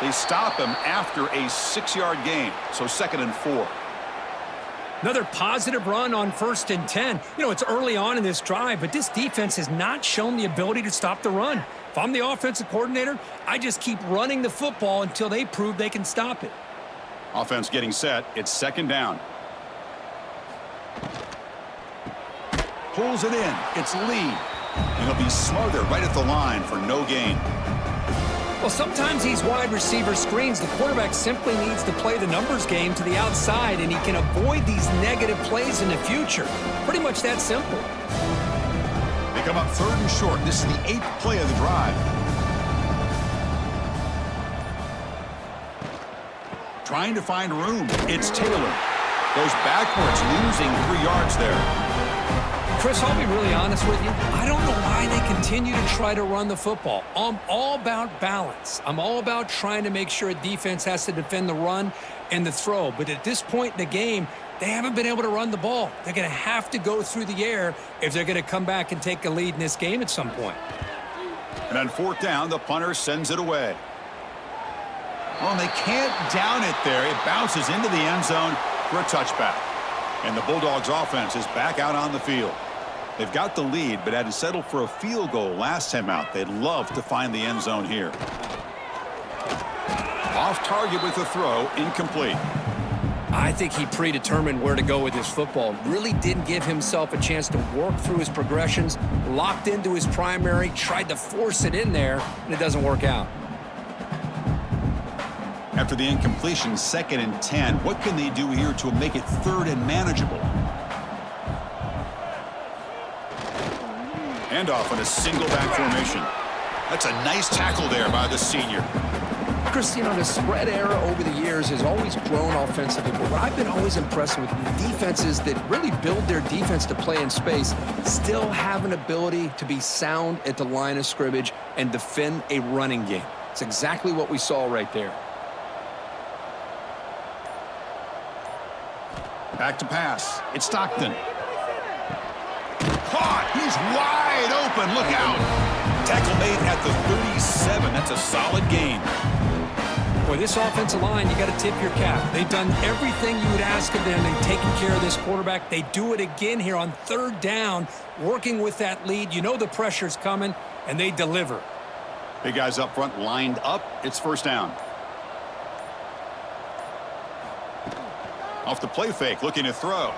They stop him after a 6-yard gain, so second and 4. Another positive run on first and 10. You know, it's early on in this drive, but this defense has not shown the ability to stop the run. If I'm the offensive coordinator, I just keep running the football until they prove they can stop it. Offense getting set. It's second down. Pulls it in. It's Lee. And he'll be smothered right at the line for no gain. Well, sometimes these wide receiver screens, the quarterback simply needs to play the numbers game to the outside, and he can avoid these negative plays in the future. Pretty much that simple. They come up third and short. This is the 8th play of the drive. Trying to find room. It's Taylor. Goes backwards, losing 3 yards there. Chris, I'll be really honest with you. I don't know why they continue to try to run the football. I'm all about balance. I'm all about trying to make sure a defense has to defend the run and the throw. But at this point in the game, they haven't been able to run the ball. They're going to have to go through the air if they're going to come back and take a lead in this game at some point. And on fourth down, the punter sends it away. Well, and they can't down it there. It bounces into the end zone for a touchback. And the Bulldogs offense is back out on the field. They've got the lead, but had to settle for a field goal last time out. They'd love to find the end zone here. Off target with the throw, incomplete. I think he predetermined where to go with his football. Really didn't give himself a chance to work through his progressions, locked into his primary, tried to force it in there, and it doesn't work out. After the incompletion, 2nd and 10. What can they do here to make it 3rd and manageable? Handoff in a single back formation. That's a nice tackle there by the senior. Chris, you know, the spread era over the years has always grown offensively, but what I've been always impressed with defenses that really build their defense to play in space still have an ability to be sound at the line of scrimmage and defend a running game. It's exactly what we saw right there. Back to pass. It's Stockton. Caught. He's wide open. Look out. Tackle made at the 37. That's a solid gain. Boy, this offensive line, you got to tip your cap. They've done everything you would ask of them in taking care of this quarterback. They do it again here on 3rd down, working with that lead. You know the pressure's coming, and they deliver. Big guys up front lined up. It's 1st down. Off the play fake, looking to throw.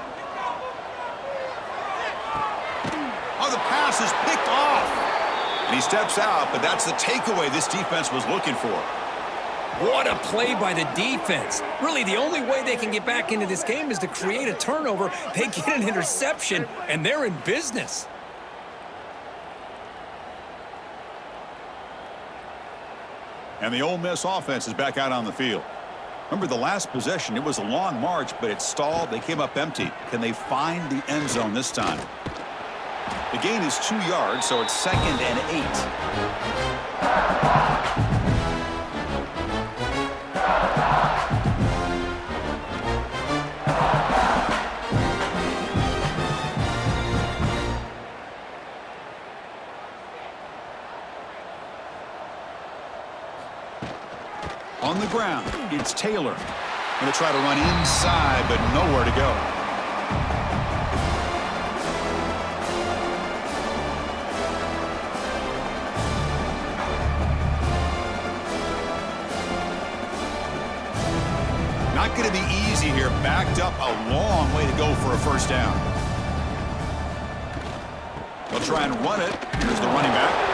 Oh, the pass is picked off. And he steps out, but that's the takeaway this defense was looking for. What a play by the defense. Really, the only way they can get back into this game is to create a turnover. They get an interception, and they're in business. And the Ole Miss offense is back out on the field. Remember the last possession, it was a long march, but it stalled. They came up empty. Can they find the end zone this time? The gain is 2 yards, so it's 2nd and 8. On the ground, it's Taylor. Going to try to run inside, but nowhere to go. Not going to be easy here. Backed up a long way to go for a 1st down. They'll try and run it. Here's the running back.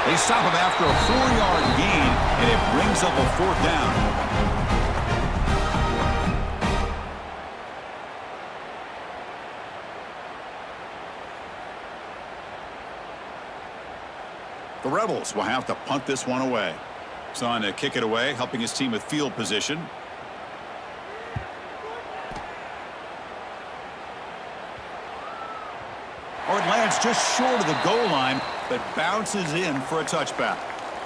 They stop him after a 4-yard gain, and it brings up a 4th down. The Rebels will have to punt this one away. Son to kick it away, helping his team with field position. Or it lands just short of the goal line, but bounces in for a touchback.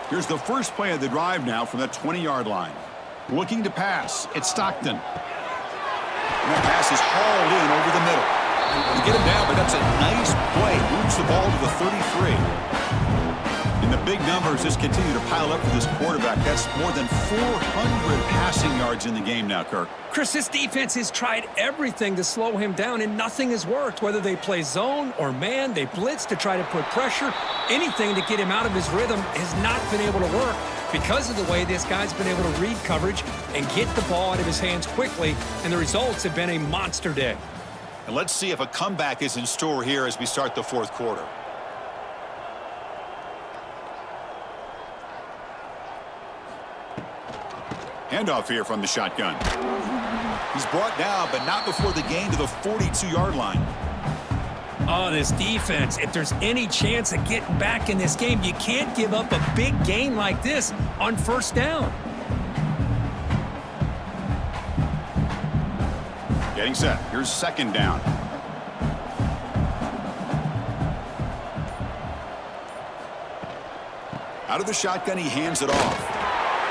Here's the first play of the drive now from that 20-yard line. Looking to pass. It's Stockton. And that pass is hauled in over the middle. They get him down, but that's a nice play. Moves the ball to the 33. And the big numbers just continue to pile up for this quarterback. That's more than 400 passing yards in the game now, Kirk. Chris, this defense has tried everything to slow him down, and nothing has worked. Whether they play zone or man, they blitz to try to put pressure. Anything to get him out of his rhythm has not been able to work because of the way this guy's been able to read coverage and get the ball out of his hands quickly, and the results have been a monster day. And let's see if a comeback is in store here as we start the 4th quarter. Handoff here from the shotgun. He's brought down, but not before the gain to the 42-yard line. Oh, this defense, if there's any chance of getting back in this game, you can't give up a big gain like this on 1st down. Getting set. Here's 2nd down. Out of the shotgun, he hands it off.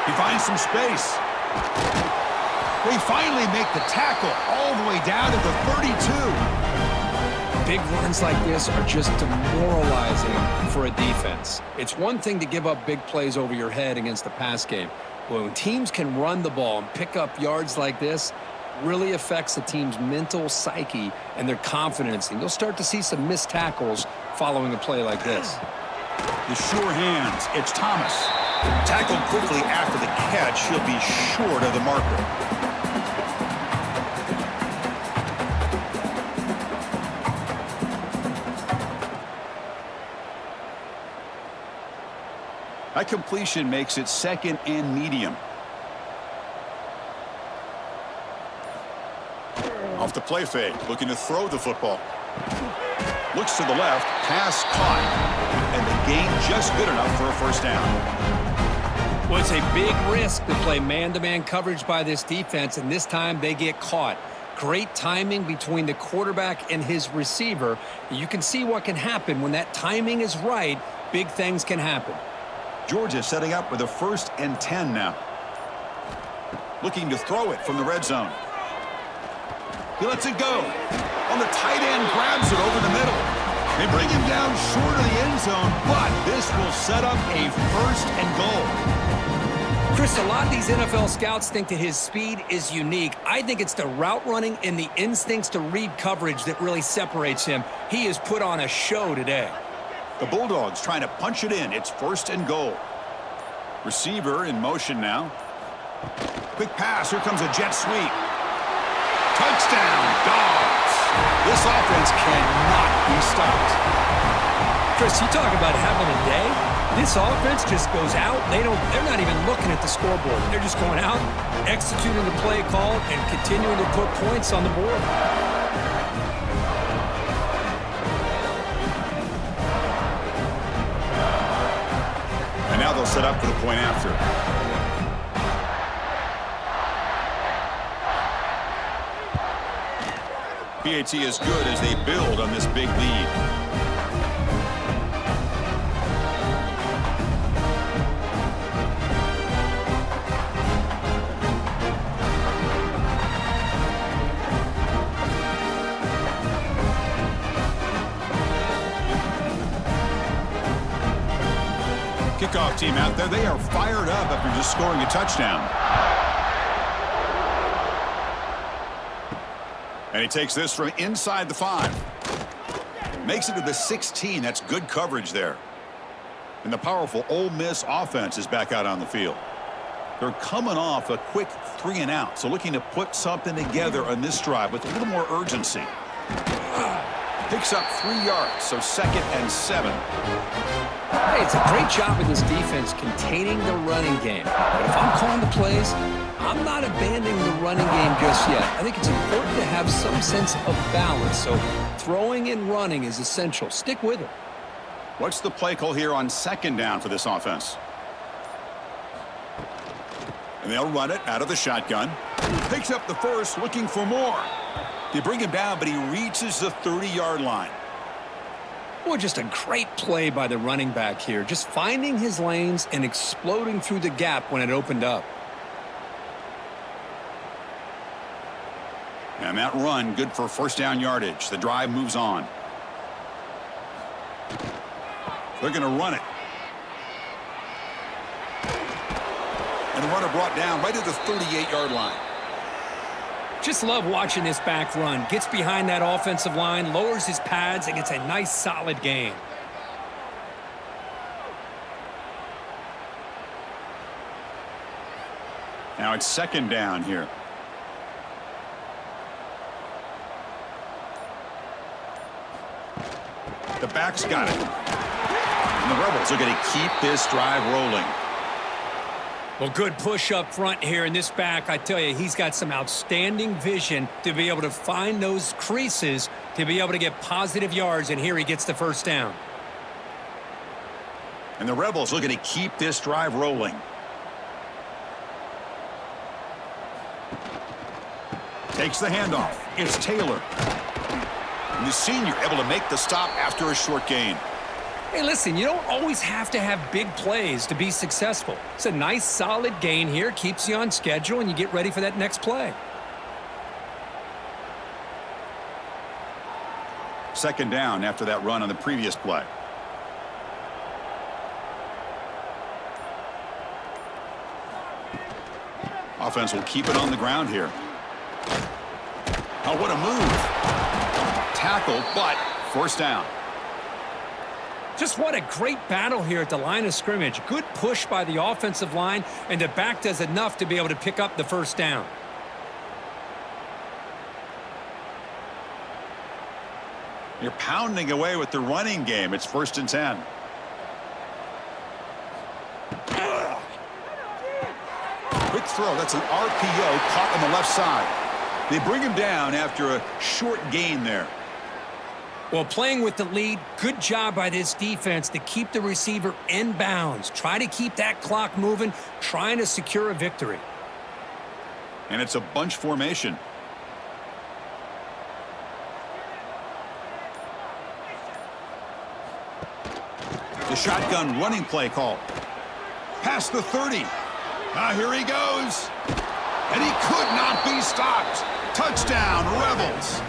He finds some space. They finally make the tackle all the way down to the 32. Big runs like this are just demoralizing for a defense. It's one thing to give up big plays over your head against the pass game. But when teams can run the ball and pick up yards like this, really affects the team's mental psyche and their confidence. And you'll start to see some missed tackles following a play like this. The sure hands. It's Thomas. Tackled quickly after the catch. He'll be short of the marker. That completion makes it 2nd and medium. Off the play fake, looking to throw the football. Looks to the left, pass caught. And the gain just good enough for a first down. Well, it's a big risk to play man-to-man coverage by this defense, and this time they get caught. Great timing between the quarterback and his receiver. You can see what can happen when that timing is right. Big things can happen. Georgia setting up with a 1st and 10 now. Looking to throw it from the red zone. He lets it go. On the tight end, grabs it over the middle. They bring him down short of the end zone, but this will set up a 1st and goal. Chris, a lot of these NFL scouts think that his speed is unique. I think it's the route running and the instincts to read coverage that really separates him. He has put on a show today. The Bulldogs trying to punch it in. It's 1st and goal. Receiver in motion now. Quick pass. Here comes a jet sweep. Touchdown, Dogs. This offense cannot be stopped. Chris, you talk about having a day. This offense just goes out. They're not even looking at the scoreboard. They're just going out, executing the play call, and continuing to put points on the board. And now they'll set up for the point after. PAT is good as they build on this big lead. Kickoff team out there. They are fired up after just scoring a touchdown. And he takes this from inside the 5. Makes it to the 16. That's good coverage there. And the powerful Ole Miss offense is back out on the field. They're coming off a quick 3 and out. So looking to put something together on this drive with a little more urgency. Picks up 3 yards. So 2nd and 7. Hey, it's a great job of this defense containing the running game. But if I'm calling the plays, I'm not abandoning the running game just yet. I think it's important to have some sense of balance. So throwing and running is essential. Stick with it. What's the play call here on 2nd down for this offense? And they'll run it out of the shotgun. Picks up the 1st, looking for more. They bring him down, but he reaches the 30-yard line. Boy, just a great play by the running back here. Just finding his lanes and exploding through the gap when it opened up. And that run, good for 1st down yardage. The drive moves on. They're going to run it. And the runner brought down right at the 38-yard line. Just love watching this back run. Gets behind that offensive line, lowers his pads, and gets a nice, solid gain. Now it's 2nd down here. The back's got it. And the Rebels are going to keep this drive rolling. Well, good push up front here in this back. I tell you, he's got some outstanding vision to be able to find those creases to be able to get positive yards, and here he gets the 1st down. And the Rebels looking to keep this drive rolling. Takes the handoff. It's Taylor. And the senior able to make the stop after a short gain. Hey, listen, you don't always have to have big plays to be successful. It's a nice, solid gain here, keeps you on schedule, and you get ready for that next play. Second down after that run on the previous play. Offense will keep it on the ground here. Oh, what a move. Tackle, but first down. Just what a great battle here at the line of scrimmage. Good push by the offensive line, and the back does enough to be able to pick up the first down. You're pounding away with the running game. It's 1st and 10. Quick throw. That's an RPO caught on the left side. They bring him down after a short gain there. Well, playing with the lead, good job by this defense to keep the receiver in bounds. Try to keep that clock moving, trying to secure a victory. And it's a bunch formation. The shotgun running play call. Past the 30. Here he goes. And he could not be stopped. Touchdown, Rebels.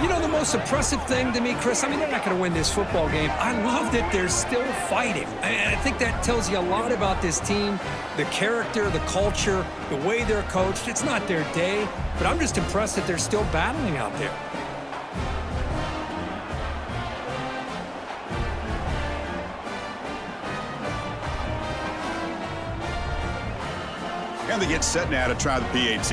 You know, the most impressive thing to me, Chris, I mean, they're not going to win this football game. I love that they're still fighting. And I think that tells you a lot about this team, the character, the culture, the way they're coached. It's not their day, but I'm just impressed that they're still battling out there. And they get set now to try the PAT.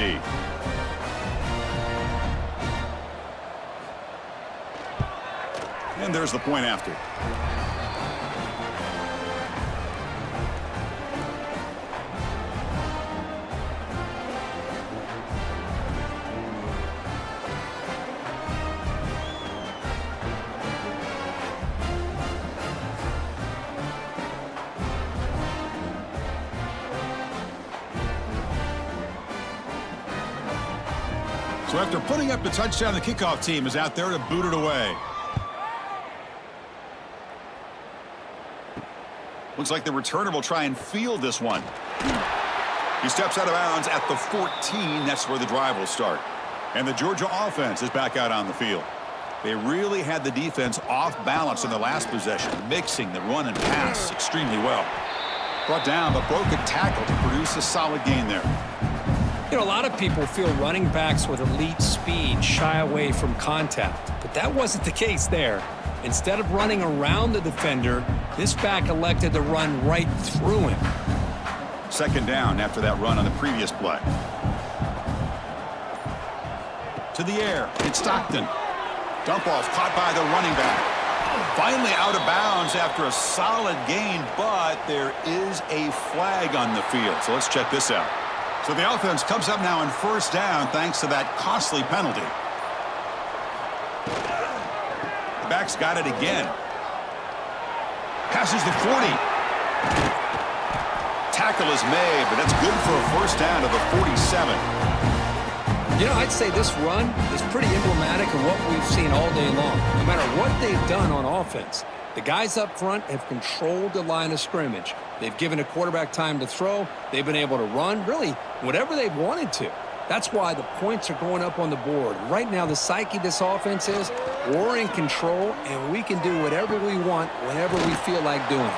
And there's the point after. So after putting up the touchdown, the kickoff team is out there to boot it away. Looks like the returner will try and field this one. He steps out of bounds at the 14. That's where the drive will start. And the Georgia offense is back out on the field. They really had the defense off balance in the last possession, mixing the run and pass extremely well. Brought down, but broke a tackle to produce a solid gain there. You know, a lot of people feel running backs with elite speed shy away from contact, but that wasn't the case there. Instead of running around the defender, this back elected to run right through him. Second down after that run on the previous play. To the air, it's Stockton. Dump off caught by the running back. Finally out of bounds after a solid gain, but there is a flag on the field. So let's check this out. So the offense comes up now on first down thanks to that costly penalty. The back's got it again. Passes the 40. Tackle is made, but that's good for a first down to the 47. You know, I'd say this run is pretty emblematic of what we've seen all day long. No matter what they've done on offense, the guys up front have controlled the line of scrimmage. They've given a quarterback time to throw. They've been able to run, really, whatever they've wanted to. That's why the points are going up on the board. Right now, the psyche of this offense is we're in control, and we can do whatever we want whenever we feel like doing it.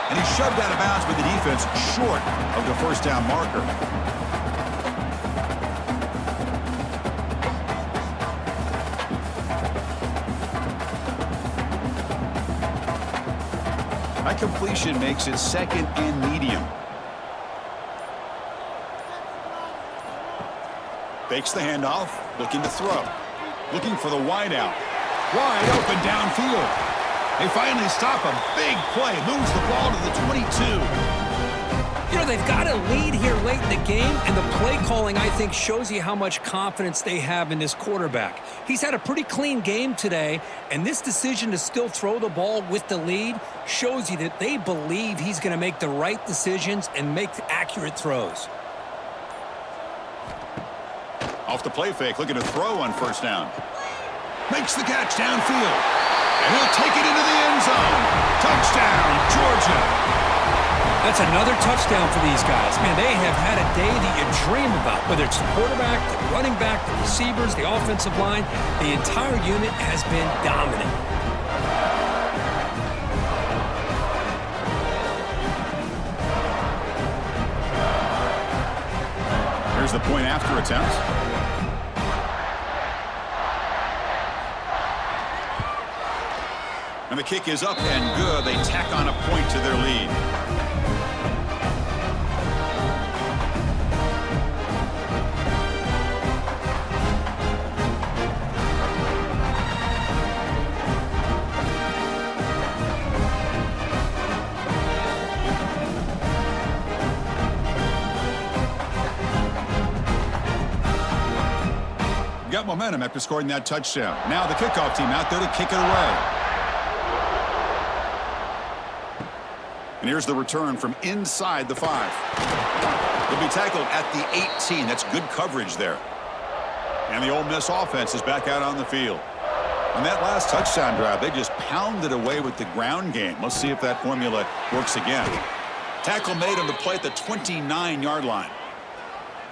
And he shoved out of bounds with the defense short of the first down marker. That completion makes it second and medium. Fakes the handoff, looking to throw. Looking for the wide out. Wide open downfield. They finally stop a big play. Moves the ball to the 22. You know, they've got a lead here late in the game, and the play calling, I think, shows you how much confidence they have in this quarterback. He's had a pretty clean game today, and this decision to still throw the ball with the lead shows you that they believe he's going to make the right decisions and make accurate throws. Off the play fake, looking to throw on first down. Makes the catch downfield. And he'll take it into the end zone. Touchdown, Georgia. That's another touchdown for these guys. Man, they have had a day that you dream about, whether it's the quarterback, the running back, the receivers, the offensive line. The entire unit has been dominant. Here's the point after attempt. And the kick is up and good. They tack on a point to their lead. Got momentum after scoring that touchdown. Now the kickoff team out there to kick it away. And here's the return from inside the 5. He'll be tackled at the 18. That's good coverage there. And the Ole Miss offense is back out on the field. On that last touchdown drive, they just pounded away with the ground game. Let's see if that formula works again. Tackle made on the play at the 29-yard line.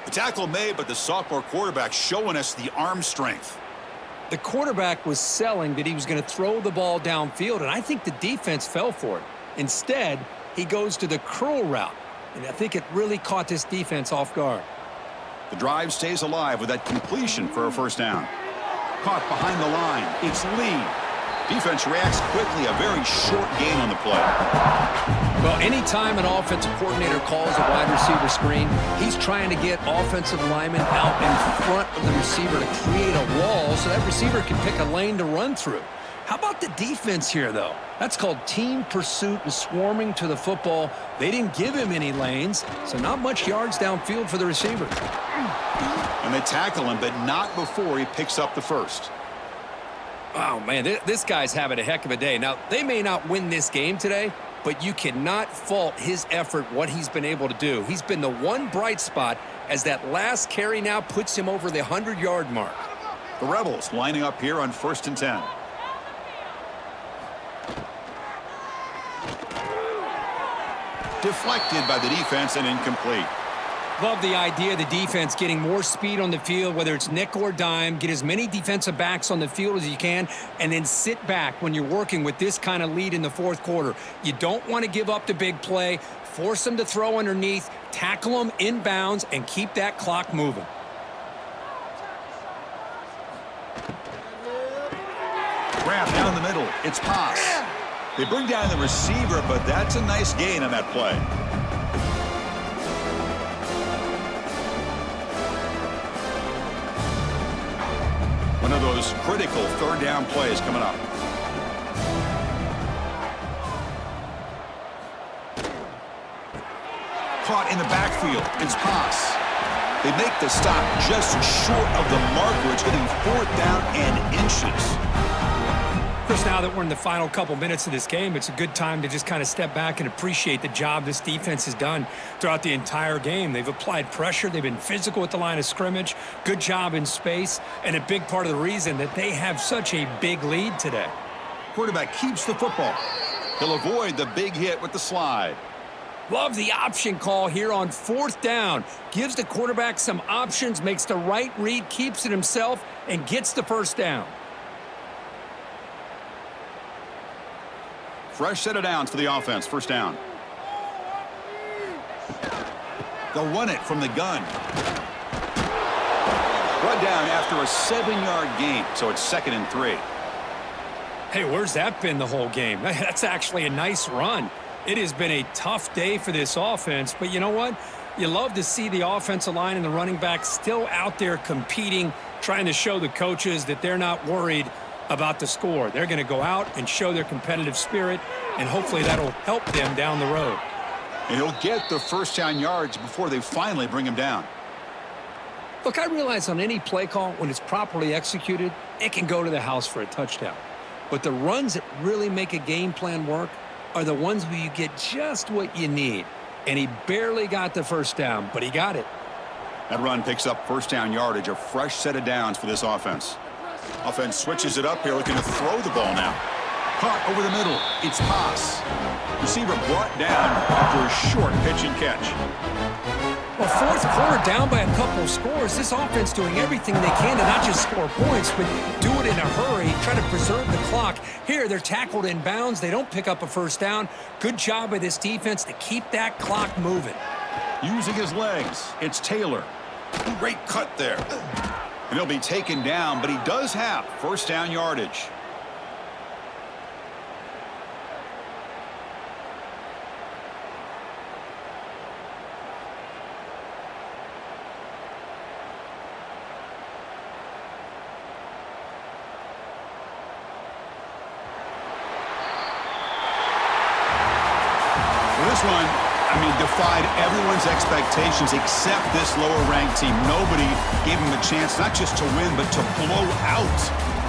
The tackle made, but the sophomore quarterback showing us the arm strength. The quarterback was selling that he was going to throw the ball downfield, and I think the defense fell for it. Instead, he goes to the curl route, and I think it really caught this defense off guard. The drive stays alive with that completion for a first down. Caught behind the line. It's Lee. Defense reacts quickly. A very short gain on the play. Well, anytime an offensive coordinator calls a wide receiver screen, he's trying to get offensive linemen out in front of the receiver to create a wall so that receiver can pick a lane to run through. How about the defense here, though? That's called team pursuit and swarming to the football. They didn't give him any lanes, so not much yards downfield for the receiver. And they tackle him, but not before he picks up the first. Oh, man, this guy's having a heck of a day. Now, they may not win this game today, but you cannot fault his effort, what he's been able to do. He's been the one bright spot as that last carry now puts him over the 100-yard mark. The Rebels lining up here on 1st and 10. Deflected by the defense and incomplete. Love the idea of the defense getting more speed on the field, whether it's nickel or dime, get as many defensive backs on the field as you can, and then sit back when you're working with this kind of lead in the fourth quarter. You don't want to give up the big play, force them to throw underneath, tackle them inbounds, and keep that clock moving. Grab down the middle. It's pass. They bring down the receiver, but that's a nice gain on that play. One of those critical third down plays coming up. Caught in the backfield. It's pass. They make the stop just short of the marker. It's getting 4th down and inches. Chris, now that we're in the final couple minutes of this game, it's a good time to just kind of step back and appreciate the job this defense has done throughout the entire game. They've applied pressure. They've been physical at the line of scrimmage. Good job in space, and a big part of the reason that they have such a big lead today. Quarterback keeps the football. He'll avoid the big hit with the slide. Love the option call here on 4th down. Gives the quarterback some options, makes the right read, keeps it himself, and gets the first down. Fresh set of downs for the offense. First down. They'll run it from the gun. Brought down after a 7-yard gain, so it's 2nd and 3. Hey, where's that been the whole game? That's actually a nice run. It has been a tough day for this offense, but you know what? You love to see the offensive line and the running back still out there competing, trying to show the coaches that they're not worried about the score. They're going to go out and show their competitive spirit, and hopefully that'll help them down the road. And he'll get the first down yards before they finally bring him down. Look, I realize on any play call, when it's properly executed, it can go to the house for a touchdown. But the runs that really make a game plan work are the ones where you get just what you need. And he barely got the first down, but he got it. That run picks up first down yardage, a fresh set of downs for this offense. Offense switches it up here, looking to throw the ball now. Caught over the middle. It's pass. Receiver brought down after a short pitch and catch. Well, fourth quarter down by a couple of scores. This offense doing everything they can to not just score points, but do it in a hurry, try to preserve the clock. Here, they're tackled in bounds. They don't pick up a first down. Good job by this defense to keep that clock moving. Using his legs, it's Taylor. Great cut there. And he'll be taken down, but he does have first down yardage. This one, defied everyone's expectations except this lower-ranked team. Nobody gave them a chance not just to win, but to blow out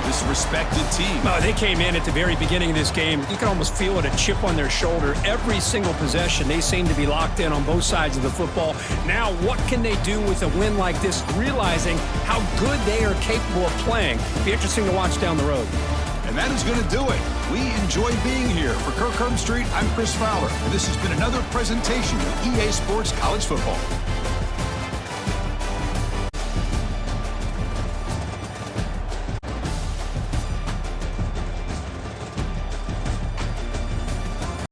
this respected team. Oh, they came in at the very beginning of this game. You can almost feel it, a chip on their shoulder. Every single possession, they seem to be locked in on both sides of the football. Now, what can they do with a win like this, realizing how good they are capable of playing? Be interesting to watch down the road. And that is going to do it. We enjoy being here. For Kirk Street, I'm Chris Fowler, and this has been another presentation of EA Sports College Football.